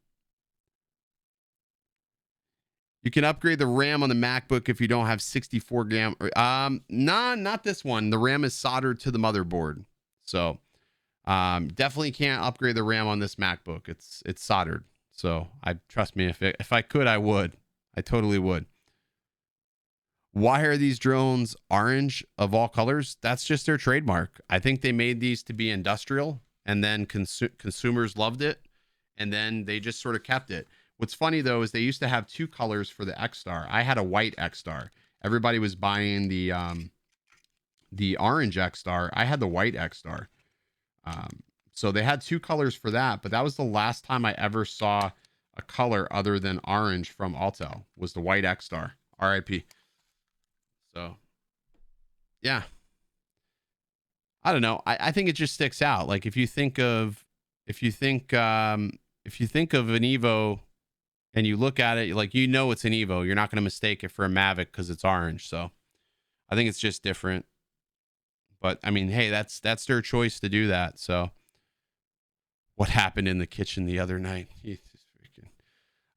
You can upgrade the RAM on the MacBook if you don't have 64 gig. Nah, not this one. The RAM is soldered to the motherboard. So definitely can't upgrade the RAM on this MacBook. It's soldered. So trust me, if I could, I would. I totally would. Why are these drones orange of all colors? That's just their trademark. I think they made these to be industrial, and then consumers loved it, and then they just sort of kept it. What's funny, though, is they used to have two colors for the X-Star. I had a white X-Star. Everybody was buying the orange X-Star. I had the white X-Star. So they had two colors for that, but that was the last time I ever saw a color other than orange from Autel, was the white X-Star. RIP. So, yeah. I don't know. I think it just sticks out. Like, if you think of if you think of an Evo and you look at it, like, you know it's an Evo, you're not going to mistake it for a Mavic because it's orange. So I think it's just different. But I mean, hey, that's their choice to do that. So what happened in the kitchen the other night?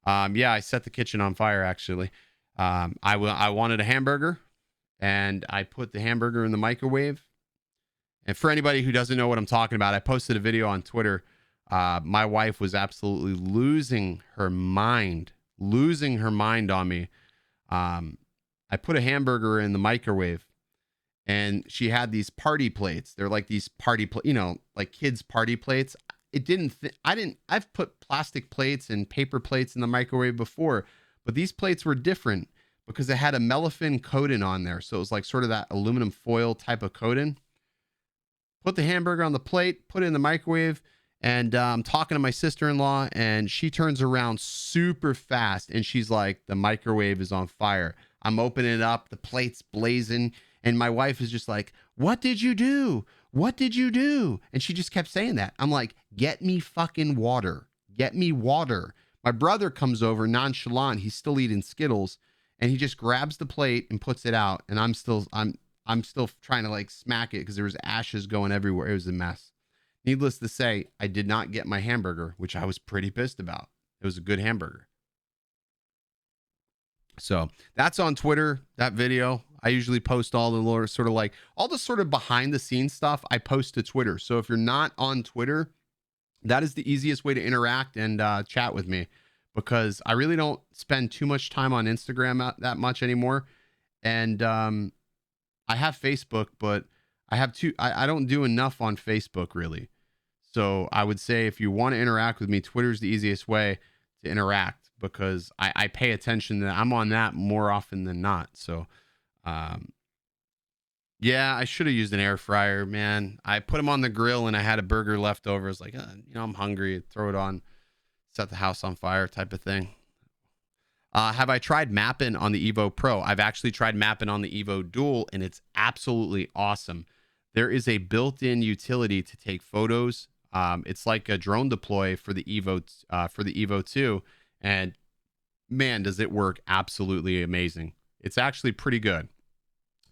Yeah, I set the kitchen on fire actually. I wanted a hamburger, and I put the hamburger in the microwave. And for anybody who doesn't know what I'm talking about, I posted a video on Twitter. My wife was absolutely losing her mind on me. I put a hamburger in the microwave, and she had these party plates. They're like these like kids party plates. I've put plastic plates and paper plates in the microwave before, but these plates were different because they had a Melafin coating on there. So it was like sort of that aluminum foil type of coating. Put the hamburger on the plate, put it in the microwave, and I'm talking to my sister-in-law, and she turns around super fast, and she's like, the microwave is on fire. I'm opening it up, the plate's blazing, and my wife is just like, what did you do? What did you do? And she just kept saying that. I'm like, get me fucking water. Get me water. My brother comes over nonchalant. He's still eating Skittles, and he just grabs the plate and puts it out, and I'm still trying to like smack it because there was ashes going everywhere. It was a mess. Needless to say, I did not get my hamburger, which I was pretty pissed about. It was a good hamburger. So that's on Twitter, that video. I usually post all the sort of behind the scenes stuff I post to Twitter. So if you're not on Twitter, that is the easiest way to interact and chat with me, because I really don't spend too much time on Instagram that much anymore. And I have Facebook, but I don't do enough on Facebook really. So I would say if you want to interact with me, Twitter's the easiest way to interact, because I pay attention that I'm on that more often than not. So, yeah, I should have used an air fryer, man. I put them on the grill and I had a burger left over. I was like, I'm hungry. Throw it on, set the house on fire type of thing. Have I tried mapping on the EVO Pro? I've actually tried mapping on the EVO Dual, and it's absolutely awesome. There is a built-in utility to take photos. It's like a drone deploy for the EVO 2, and man, does it work absolutely amazing. It's actually pretty good.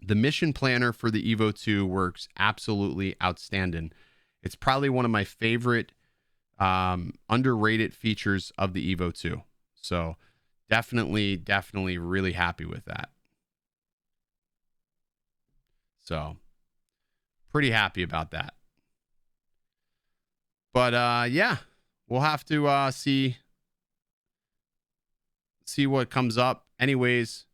The mission planner for the EVO 2 works absolutely outstanding. It's probably one of my favorite underrated features of the EVO 2. So definitely really happy with that. So pretty happy about that. But yeah, we'll have to see what comes up. Anyways,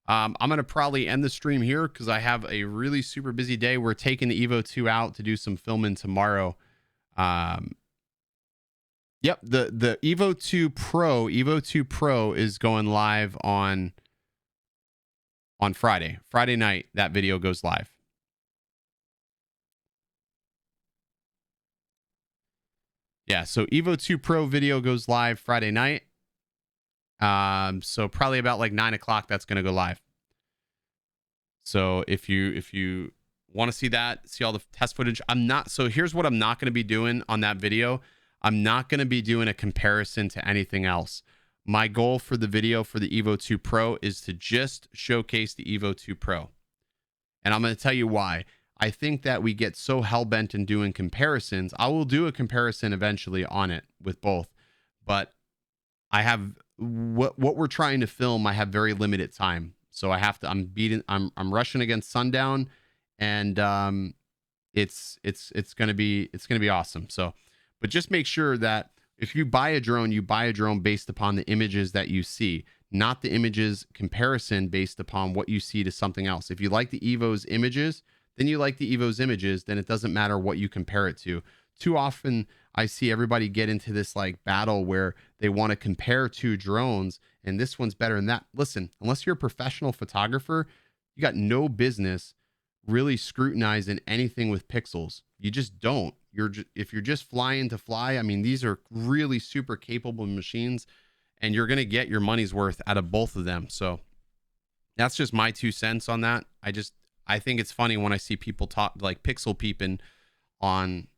I'm going to probably end the stream here because I have a really super busy day. We're taking the EVO 2 out to do some filming tomorrow. Yep, the EVO 2 Pro is going live on Friday night. That video goes live. Yeah, so EVO 2 Pro video goes live Friday night. So probably about like 9 o'clock, that's going to go live. So if you want to see that, see all the test footage, so here's what I'm not going to be doing on that video. I'm not going to be doing a comparison to anything else. My goal for the video for the EVO 2 Pro is to just showcase the EVO 2 Pro. And I'm going to tell you why. I think that we get so hell-bent in doing comparisons. I will do a comparison eventually on it with both. But I have what we're trying to film, I have very limited time. So I'm rushing against sundown, and it's going to be awesome. So, but just make sure that if you buy a drone, you buy a drone based upon the images that you see, not the images comparison based upon what you see to something else. If you like the EVO's images, then you like the EVO's images, then it doesn't matter what you compare it to. Too often I see everybody get into this like battle where they want to compare two drones and this one's better than that. Listen, unless you're a professional photographer, you got no business really scrutinizing anything with pixels. You just don't. If you're just flying to fly, I mean, these are really super capable machines, and you're going to get your money's worth out of both of them. So that's just my 2 cents on that. I think it's funny when I see people talk like pixel peeping on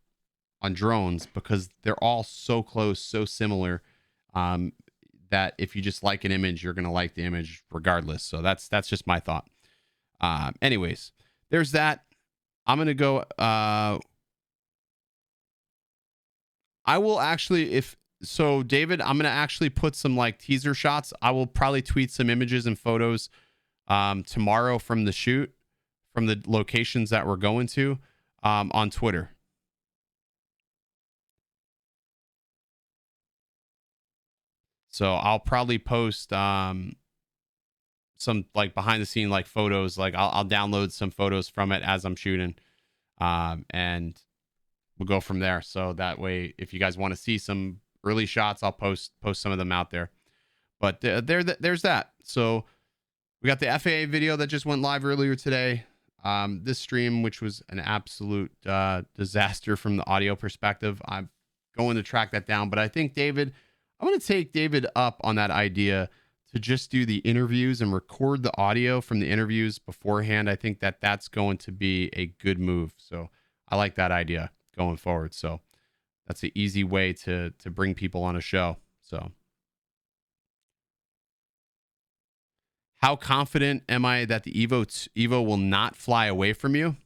on drones because they're all so close, so similar, that if you just like an image, you're gonna like the image regardless. So that's just my thought. Anyways, there's that. I'm gonna go. I will actually, if so, David, I'm gonna actually put some like teaser shots. I will probably tweet some images and photos tomorrow from the shoot, from the locations that we're going to, on Twitter. So I'll probably post some like behind the scene like photos. Like I'll download some photos from it as I'm shooting, and we'll go from there. So that way, if you guys want to see some early shots, I'll post some of them out there. But there's that. So we got the FAA video that just went live earlier today. This stream, which was an absolute disaster from the audio perspective, I'm going to track that down. But I think I'm going to take David up on that idea to just do the interviews and record the audio from the interviews beforehand. I think that's going to be a good move. So I like that idea going forward. So that's an easy way to bring people on a show. So how confident am I that the EVO will not fly away from you?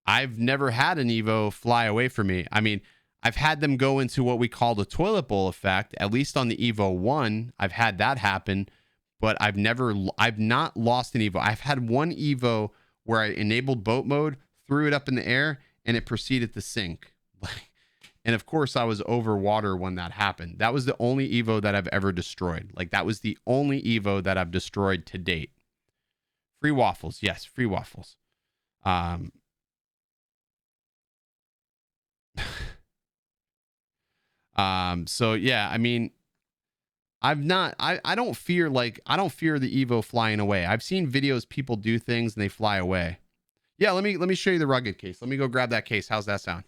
I've never had an EVO fly away from me. I mean, I've had them go into what we call the toilet bowl effect. At least on the EVO 1, I've had that happen, but I've not lost an EVO. I've had one EVO where I enabled boat mode, threw it up in the air, and it proceeded to sink. And of course, I was over water when that happened. That was the only EVO that I've ever destroyed. Like, that was the only EVO that I've destroyed to date. Free waffles. Yes, free waffles. So yeah, I mean, I don't fear the EVO flying away. I've seen videos people do things and they fly away. Yeah, let me show you the rugged case. Let me go grab that case. How's that sound?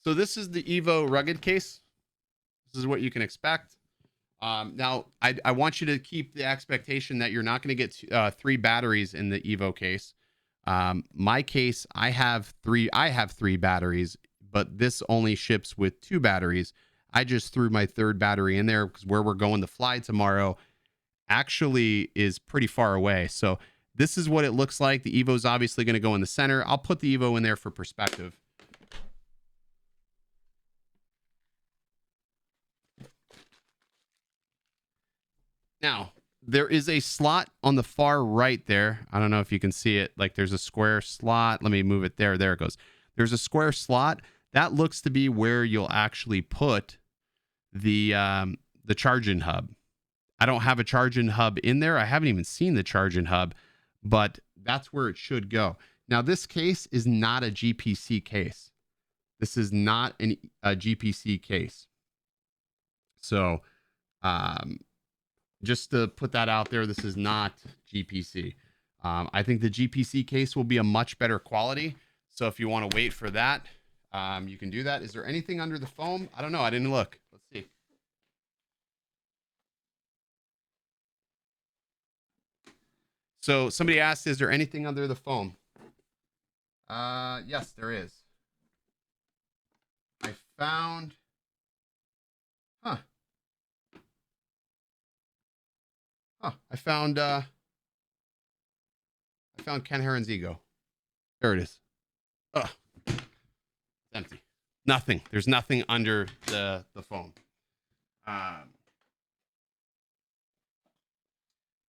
So this is the EVO rugged case. This is what you can expect. Now, I want you to keep the expectation that you're not going to get 3 batteries in the EVO case. My case, I have three batteries, but this only ships with 2 batteries. I just threw my 3rd battery in there because where we're going to fly tomorrow actually is pretty far away. So this is what it looks like. The EVO is obviously going to go in the center. I'll put the EVO in there for perspective. Now, there is a slot on the far right there. I don't know if you can see it. Like, there's a square slot. Let me move it there. There it goes. There's a square slot. That looks to be where you'll actually put the charging hub. I don't have a charging hub in there. I haven't even seen the charging hub, but that's where it should go. Now, this case is not a GPC case. This is not a GPC case. So, just to put that out there, this is not GPC. I think the GPC case will be a much better quality. So if you want to wait for that, you can do that. Is there anything under the foam? I don't know. I didn't look. Let's see. So somebody asked, is there anything under the foam? Yes, there is. I found... Huh. Oh, I found Ken Heron's ego. There it is. Oh, it's empty. Nothing. There's nothing under the foam.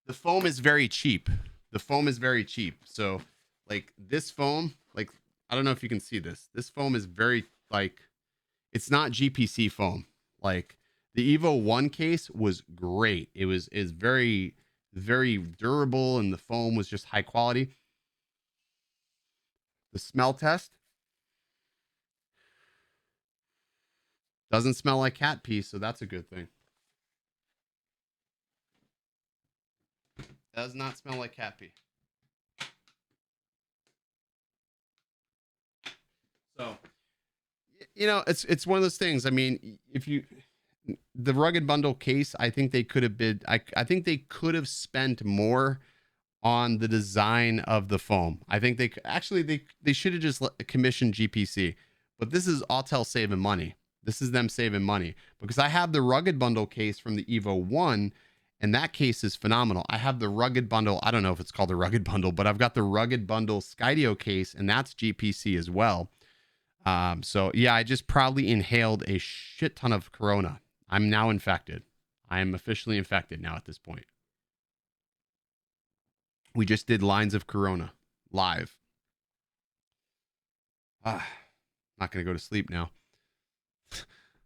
The foam is very cheap. The foam is very cheap. So, like, this foam, like, I don't know if you can see this. This foam is very, like, it's not GPC foam. Like, the EVO 1 case was great. It is very, very durable, and the foam was just high quality. The smell test doesn't smell like cat pee, so that's a good thing. Does not smell like cat pee. So, you know, it's one of those things. I mean, if you The rugged bundle case, I think they could have been. I think they could have spent more on the design of the foam. I think they should have just commissioned GPC. But this is Autel saving money. This is them saving money because I have the rugged bundle case from the EVO 1, and that case is phenomenal. I have the rugged bundle. I don't know if it's called the rugged bundle, but I've got the rugged bundle Skydio case, and that's GPC as well. So yeah, I just proudly inhaled a shit ton of Corona. I'm now infected. I am officially infected now at this point. We just did lines of Corona live. Not going to go to sleep now.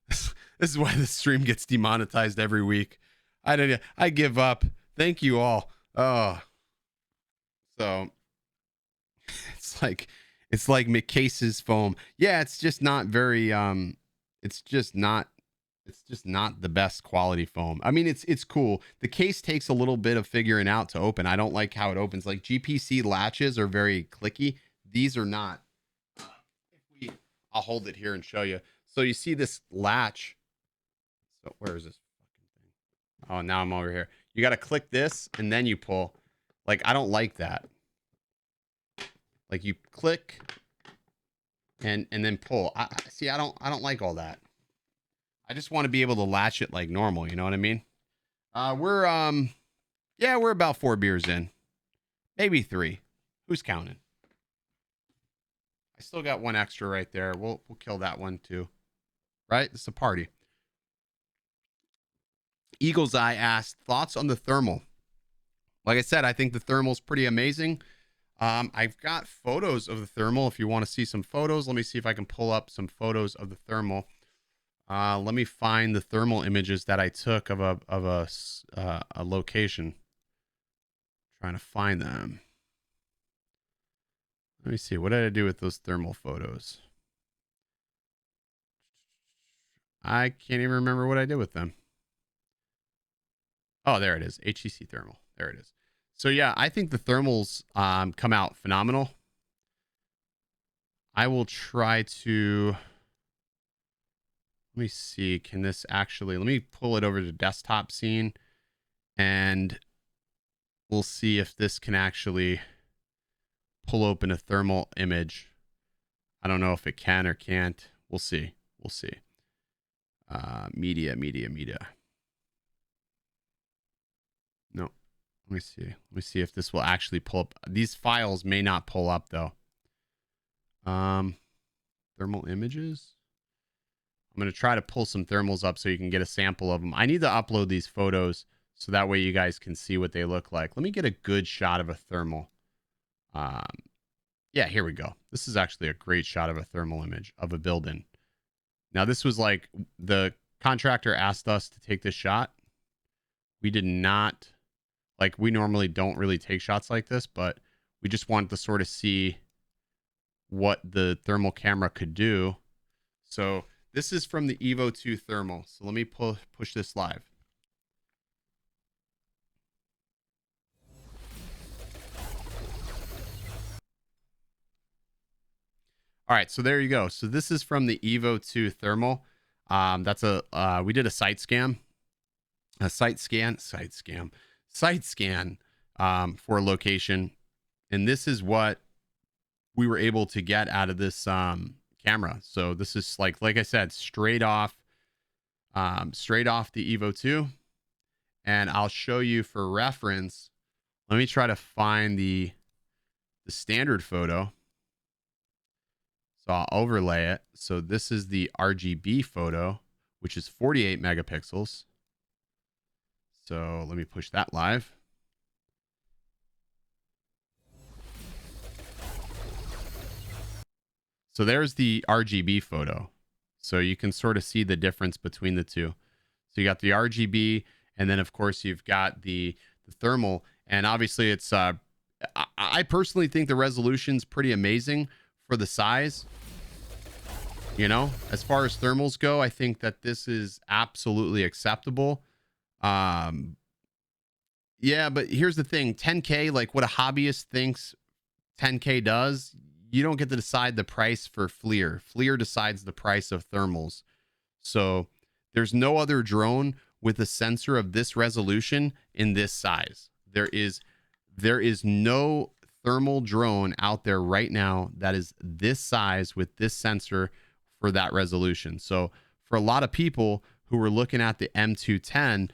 This is why the stream gets demonetized every week. I give up. Thank you all. Oh, so it's like McCase's foam. Yeah, it's just not very. It's just not the best quality foam. I mean, it's cool. The case takes a little bit of figuring out to open. I don't like how it opens. Like GPC latches are very clicky. These are not. I'll hold it here and show you. So you see this latch. So where is this fucking thing? Oh, now I'm over here. You got to click this and then you pull. Like, I don't like that. Like you click and then pull. I don't like all that. I just want to be able to latch it like normal, you know what I mean? We're about 4 beers in. Maybe 3. Who's counting? I still got 1 extra right there. We'll kill that one too. Right? It's a party. Eagle's Eye asked, thoughts on the thermal? Like I said, I think the thermal's pretty amazing. I've got photos of the thermal. If you want to see some photos, let me see if I can pull up some photos of the thermal. Let me find the thermal images that I took of a location. Trying to find them. Let me see. What did I do with those thermal photos? I can't even remember what I did with them. Oh, there it is. HEC thermal. There it is. So yeah, I think the thermals come out phenomenal. I will try to. Let me see. Can this actually? Let me pull it over to desktop scene, and we'll see if this can actually pull open a thermal image. I don't know if it can or can't. We'll see. We'll see. Media. No. Let me see. Let me see if this will actually pull up. These files may not pull up though. Thermal images. I'm going to try to pull some thermals up so you can get a sample of them. I need to upload these photos so that way you guys can see what they look like. Let me get a good shot of a thermal. Yeah, here we go. This is actually a great shot of a thermal image of a building. Now, this was like the contractor asked us to take this shot. We did not, like we normally don't really take shots like this, but we just wanted to sort of see what the thermal camera could do. So this is from the EVO 2 thermal. So let me push this live. All right, so there you go. So this is from the EVO 2 thermal. That's we did a site scan for a location, and this is what we were able to get out of this camera. So this is like I said, straight off the EVO 2, and I'll show you for reference. Let me try to find the standard photo. So I'll overlay it. So this is the RGB photo, which is 48 megapixels. So let me push that live. So there's the RGB photo. So you can sort of see the difference between the two. So you got the RGB, and then of course you've got the thermal. And obviously it's, I personally think the resolution's pretty amazing for the size. You know, as far as thermals go, I think that this is absolutely acceptable. Yeah, but here's the thing, 10K, like what a hobbyist thinks 10K does, you don't get to decide the price for FLIR. FLIR decides the price of thermals. So There's no other drone with a sensor of this resolution in this size. There is no thermal drone out there right now that is this size with this sensor for that resolution. So for a lot of people who were looking at the M210,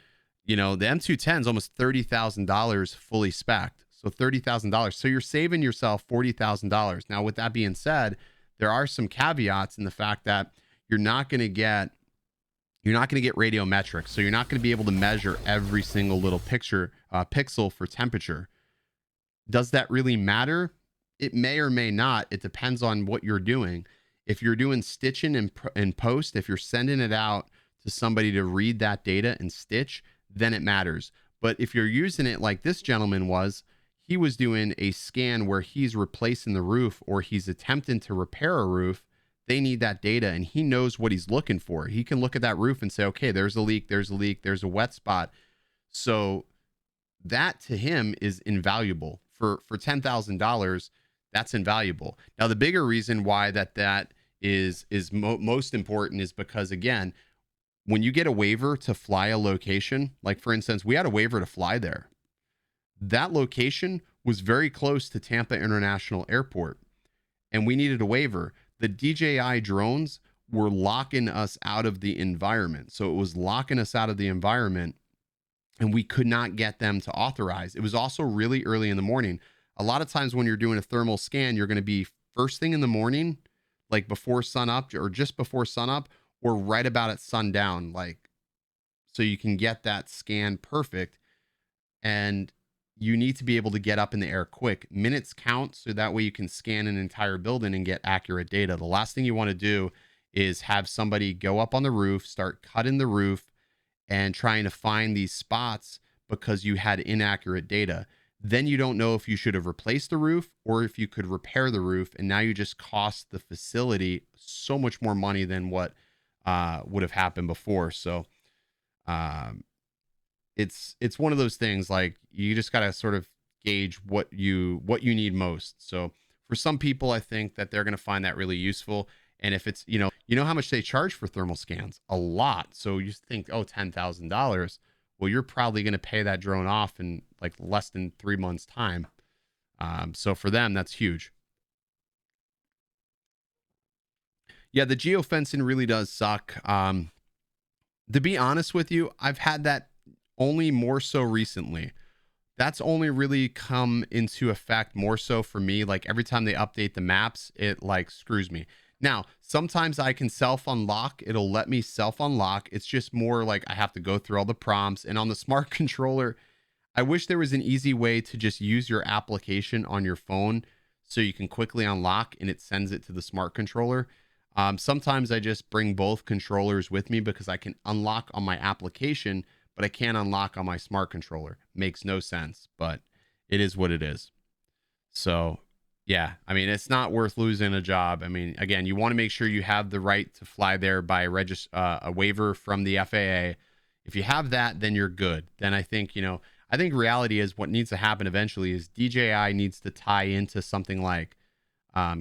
the M210 is almost $30,000 fully spec'd. So $30,000. So you're saving yourself $40,000. Now, with that being said, there are some caveats in the fact that you're not going to get radiometrics. So you're not going to be able to measure every single little pixel for temperature. Does that really matter? It may or may not. It depends on what you're doing. If you're doing stitching in post, if you're sending it out to somebody to read that data and stitch, then it matters. But if you're using it like this gentleman was, he was doing a scan where he's replacing the roof or he's attempting to repair a roof. They need that data and he knows what he's looking for. He can look at that roof and say, okay, there's a leak, there's a wet spot. So that to him is invaluable. For $10,000, that's invaluable. Now, the bigger reason why that is most important is because, again, when you get a waiver to fly a location, like for instance, we had a waiver to fly there. That location was very close to Tampa International Airport, and we needed a waiver. The DJI drones were locking us out of the environment. So it was locking us out of the environment, and we could not get them to authorize. It was also really early in the morning. A lot of times when you're doing a thermal scan, you're going to be first thing in the morning, like before sunup or just before sunup, or right about at sundown, so you can get that scan perfect. And you need to be able to get up in the air quick. Minutes count, so that way you can scan an entire building and get accurate data. The last thing you want to do is have somebody go up on the roof, start cutting the roof, and trying to find these spots because you had inaccurate data. Then you don't know if you should have replaced the roof or if you could repair the roof. And now you just cost the facility so much more money than what would have happened before. So it's one of those things, like you just got to sort of gauge what you need most. So for some people, I think that they're going to find that really useful. And if it's, you know how much they charge for thermal scans? A lot. So you think, oh, $10,000. Well, you're probably going to pay that drone off in like less than 3 months' time. So for them, that's huge. Yeah, the geofencing really does suck. To be honest with you, I've had that only more so recently. That's only really come into effect more so for me. Like every time they update the maps, it like screws me. Now, sometimes I can self-unlock. It'll let me self-unlock. It's just more like I have to go through all the prompts. And on the smart controller, I wish there was an easy way to just use your application on your phone so you can quickly unlock and it sends it to the smart controller. Sometimes I just bring both controllers with me because I can unlock on my application, but I can't unlock on my smart controller. Makes no sense, but it is what it is. So yeah, I mean, it's not worth losing a job. I mean, again, you want to make sure you have the right to fly there by a waiver from the FAA. If you have that, then you're good. Then I think, I think reality is what needs to happen eventually is DJI needs to tie into something like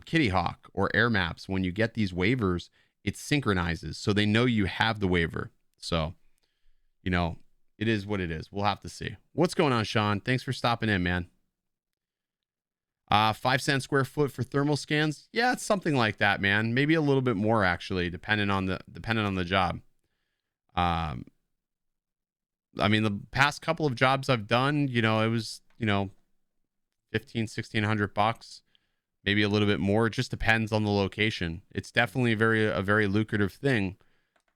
Kitty Hawk or Air Maps. When you get these waivers, it synchronizes so they know you have the waiver. So, it is what it is. We'll have to see. What's going on, Sean? Thanks for stopping in, man. 5 cents square foot for thermal scans. Yeah, it's something like that, man. Maybe a little bit more actually, depending on the job. I mean, the past couple of jobs I've done, it was, $1,500-$1,600, maybe a little bit more. It just depends on the location. It's definitely a very lucrative thing,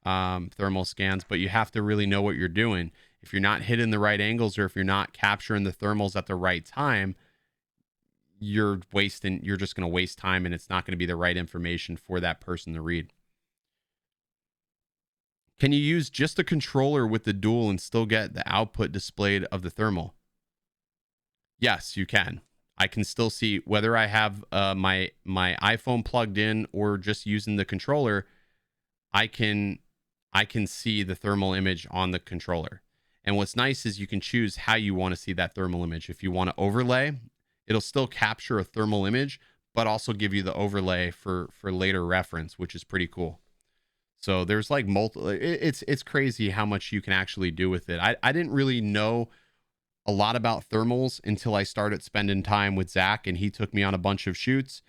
thermal scans, but you have to really know what you're doing. If you're not hitting the right angles or if you're not capturing the thermals at the right time, you're just going to waste time and it's not going to be the right information for that person to read. Can you use just a controller with the dual and still get the output displayed of the thermal? Yes, you can. I can still see whether I have my iPhone plugged in or just using the controller. I can see the thermal image on the controller. And what's nice is you can choose how you want to see that thermal image. If you want to overlay, it'll still capture a thermal image, but also give you the overlay for later reference, which is pretty cool. So there's like multiple. It's crazy how much you can actually do with it. I didn't really know a lot about thermals until I started spending time with Zach, and he took me on a bunch of shoots,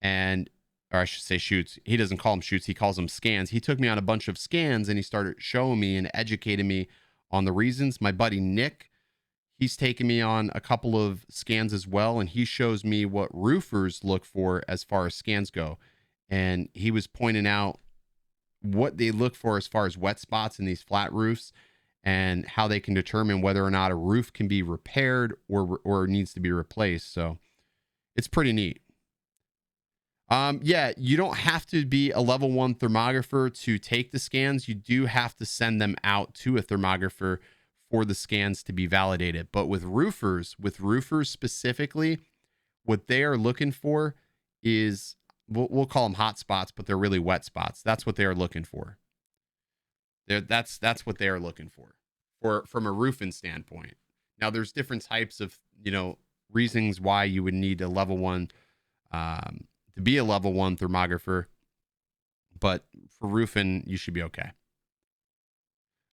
and or I should say shoots. He doesn't call them shoots, he calls them scans. He took me on a bunch of scans, and he started showing me and educating me on the reasons. My buddy Nick, he's taken me on a couple of scans as well, and he shows me what roofers look for as far as scans go. And he was pointing out what they look for as far as wet spots in these flat roofs, and how they can determine whether or not a roof can be repaired or needs to be replaced. So it's pretty neat. Yeah, you don't have to be a level 1 thermographer to take the scans. You do have to send them out to a thermographer for the scans to be validated. But with roofers specifically, what they are looking for is, we'll call them hot spots, but they're really wet spots. That's what they are looking for. That's what they are looking for from a roofing standpoint. Now, there's different types of reasons why you would need a level 1 to be a level 1 thermographer, but for roofing you should be okay.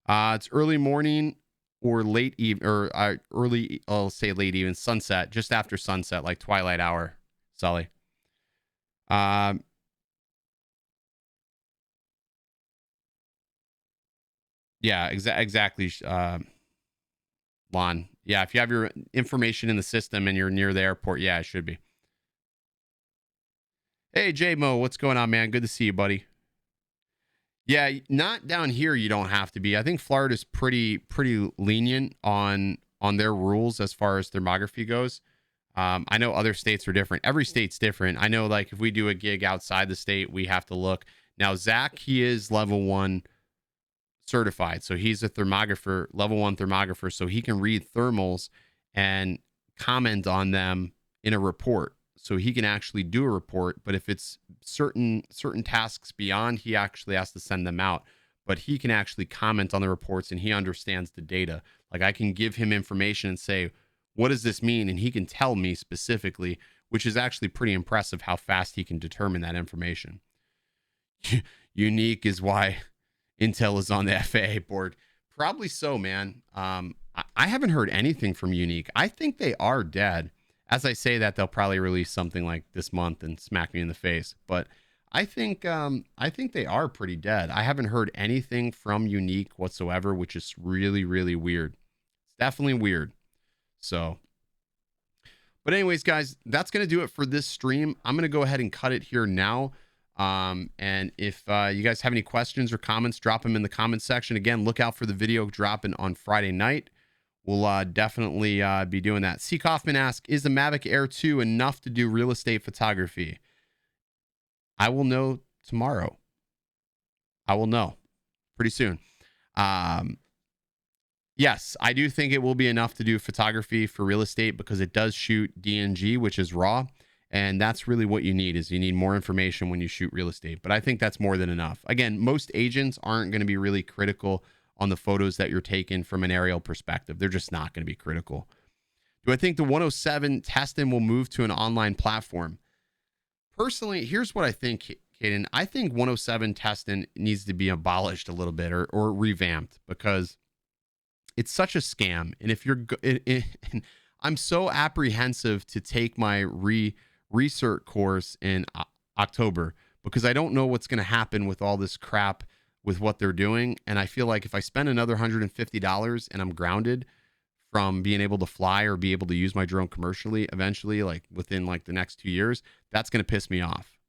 It's early morning or late evening, or early, I'll say late evening, sunset, just after sunset, like twilight hour, Sully. Yeah, exactly. Lon. Yeah, if you have your information in the system and you're near the airport, yeah, it should be. Hey, J-Mo, what's going on, man? Good to see you, buddy. Yeah, not down here. You don't have to be. I think Florida's pretty lenient on their rules as far as thermography goes. I know other states are different. Every state's different. I know, like, if we do a gig outside the state, we have to look. Now, Zach, he is level 1 certified, so he's a thermographer, level 1 thermographer, so he can read thermals and comment on them in a report. So he can actually do a report, but if it's certain tasks beyond, he actually has to send them out. But he can actually comment on the reports, and he understands the data. Like, I can give him information and say, what does this mean? And he can tell me specifically, which is actually pretty impressive how fast he can determine that information. Unique is why Intel is on the FAA board. Probably so, man. I haven't heard anything from Unique. I think they are dead. As I say that, they'll probably release something like this month and smack me in the face. But I think they are pretty dead. I haven't heard anything from Unique whatsoever, which is really, really weird. It's definitely weird. So, but anyways, guys, that's going to do it for this stream. I'm going to go ahead and cut it here now. And if you guys have any questions or comments, drop them in the comment section. Again, look out for the video dropping on Friday night. We'll definitely be doing that. C. Kaufman asks, is the Mavic Air 2 enough to do real estate photography? I will know tomorrow. I will know pretty soon. Yes, I do think it will be enough to do photography for real estate, because it does shoot DNG, which is raw. And that's really what you need, is you need more information when you shoot real estate. But I think that's more than enough. Again, most agents aren't going to be really critical on the photos that you're taking from an aerial perspective. They're just not going to be critical. Do I think the 107 testing will move to an online platform? Personally, here's what I think, Kaden. I think 107 testing needs to be abolished a little bit, or revamped, because it's such a scam. And if you're, I'm so apprehensive to take my research course in October, because I don't know what's going to happen with all this crap with what they're doing. And I feel like if I spend another $150 and I'm grounded from being able to fly or be able to use my drone commercially eventually, like within like the next 2 years, that's going to piss me off.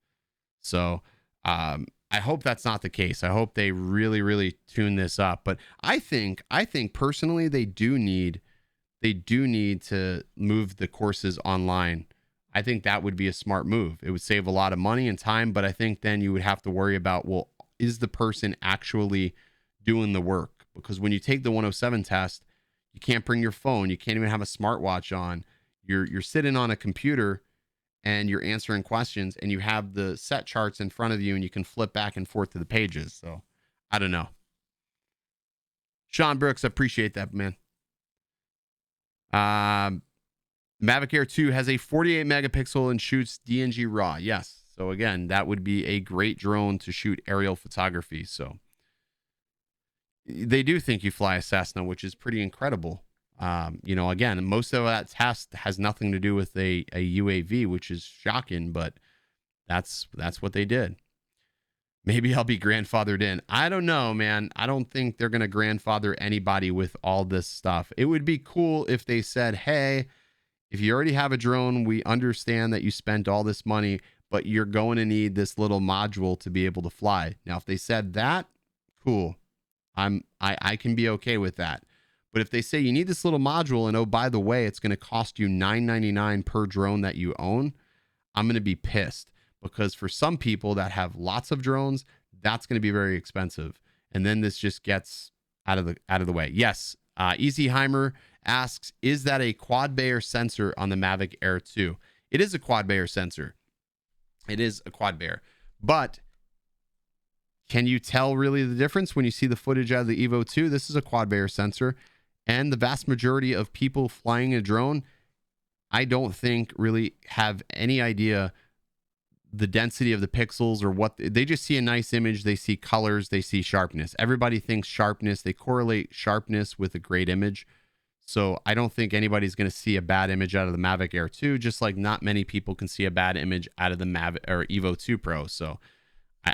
So I hope that's not the case. I hope they really, really tune this up. But I think personally, they do need to move the courses online. I think that would be a smart move. It would save a lot of money and time, but I think then you would have to worry about, well, is the person actually doing the work? Because when you take the 107 test, you can't bring your phone. You can't even have a smartwatch on. You're sitting on a computer and you're answering questions, and you have the set charts in front of you, and you can flip back and forth to the pages. So I don't know. Sean Brooks, I appreciate that, man. Mavic Air 2 has a 48 megapixel and shoots DNG RAW. Yes. So again, that would be a great drone to shoot aerial photography. So they do think you fly a Cessna, which is pretty incredible. You know, again, most of that test has nothing to do with a UAV, which is shocking, but that's what they did. Maybe I'll be grandfathered in. I don't know, man. I don't think they're going to grandfather anybody with all this stuff. It would be cool if they said, hey, if you already have a drone, we understand that you spent all this money, but you're going to need this little module to be able to fly. Now, if they said that, cool. I can be okay with that. But if they say you need this little module and, oh, by the way, it's going to cost you $9.99 per drone that you own, I'm going to be pissed. Because for some people that have lots of drones, that's going to be very expensive. And then this just gets out of the way. Yes, Easyheimer asks, is that a quad Bayer sensor on the Mavic Air 2? It is a quad Bayer sensor. It is a quad Bayer. But can you tell really the difference when you see the footage out of the EVO 2? This is a quad Bayer sensor. And the vast majority of people flying a drone, I don't think really have any idea the density of the pixels or what. They just see a nice image. They see colors. They see sharpness. Everybody thinks sharpness. They correlate sharpness with a great image. So I don't think anybody's going to see a bad image out of the Mavic Air 2, just like not many people can see a bad image out of the Mavic or EVO 2 Pro. So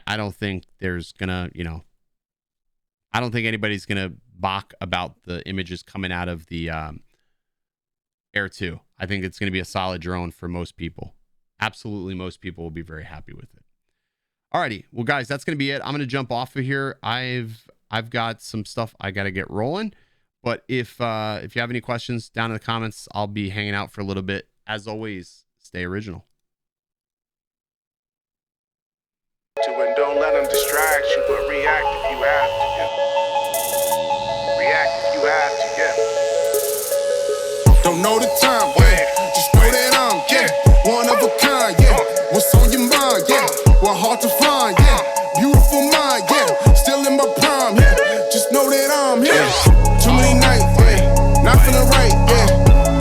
I don't think there's going to, you know, I don't think anybody's going to balk about the images coming out of the Air 2. I think it's going to be a solid drone for most people. Absolutely, most people will be very happy with it. Alrighty, well, guys, that's going to be it. I'm going to jump off of here. I've got some stuff I got to get rolling. But if you have any questions down in the comments, I'll be hanging out for a little bit. As always, stay original. And don't let them distract you, but react if you have to. Yeah. React if you have to. Yeah. Don't know the time, yeah. Just know that I'm one of a kind, yeah. What's on your mind, yeah. Well, hard to find, yeah. Beautiful mind, yeah. Still in my prime, yeah. Just know that I'm here. Too many nights, yeah. Not feeling right, yeah.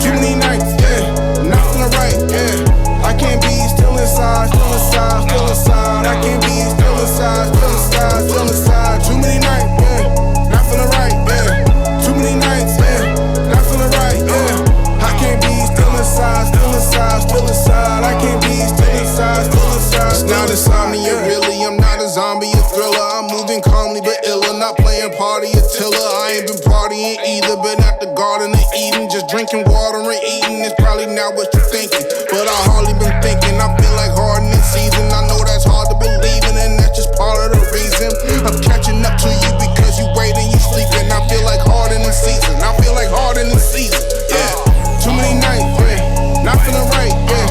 Too many nights, yeah. Not feeling right, yeah. I can't be still inside, still inside, still inside. I can't be still inside, still inside, still inside. Too many nights, yeah. Not feeling right, yeah. Too many nights, yeah. Not feeling right, yeah. I can't be still inside, still inside, still inside. I can't be still inside, still inside. It's not insomnia, really. I'm not a zombie, a thriller. I'm moving calmly but iller, not playing party Attila. I ain't been partying either, been at the Garden of Eden, just drinking water and eating. It's probably not what you're thinking, but I hardly been thinking. I feel like hardening season. I know that's hard to believe in, and that's just part of the reason. I'm catching up to you because you waiting, you sleeping. I feel like hardening season. I feel like hardening season. Yeah. Too many nights, yeah. Not feeling right, yeah.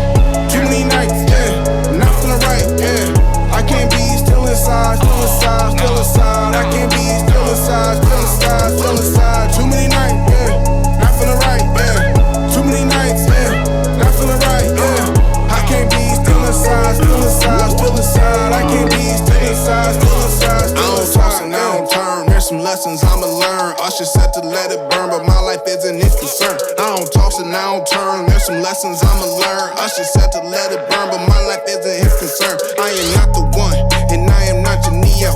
Too many nights, yeah. Not feeling right, yeah. I can't be still inside, still inside, still inside. I can't be still inside, still inside, still inside. Too many nights, yeah. Not feeling right, yeah. Too many nights, yeah. Not feeling right, yeah. I can't be still inside, still inside, still inside. I can't be still inside, still inside, still inside. I don't toss and I don't turn. There's some lessons I'ma learn. Usher said to let it burn, but my life isn't his concern. I don't toss and I don't turn. There's some lessons I'ma learn. Usher said to let it burn, but my life isn't his concern. I am not the one, and I am not your Neo.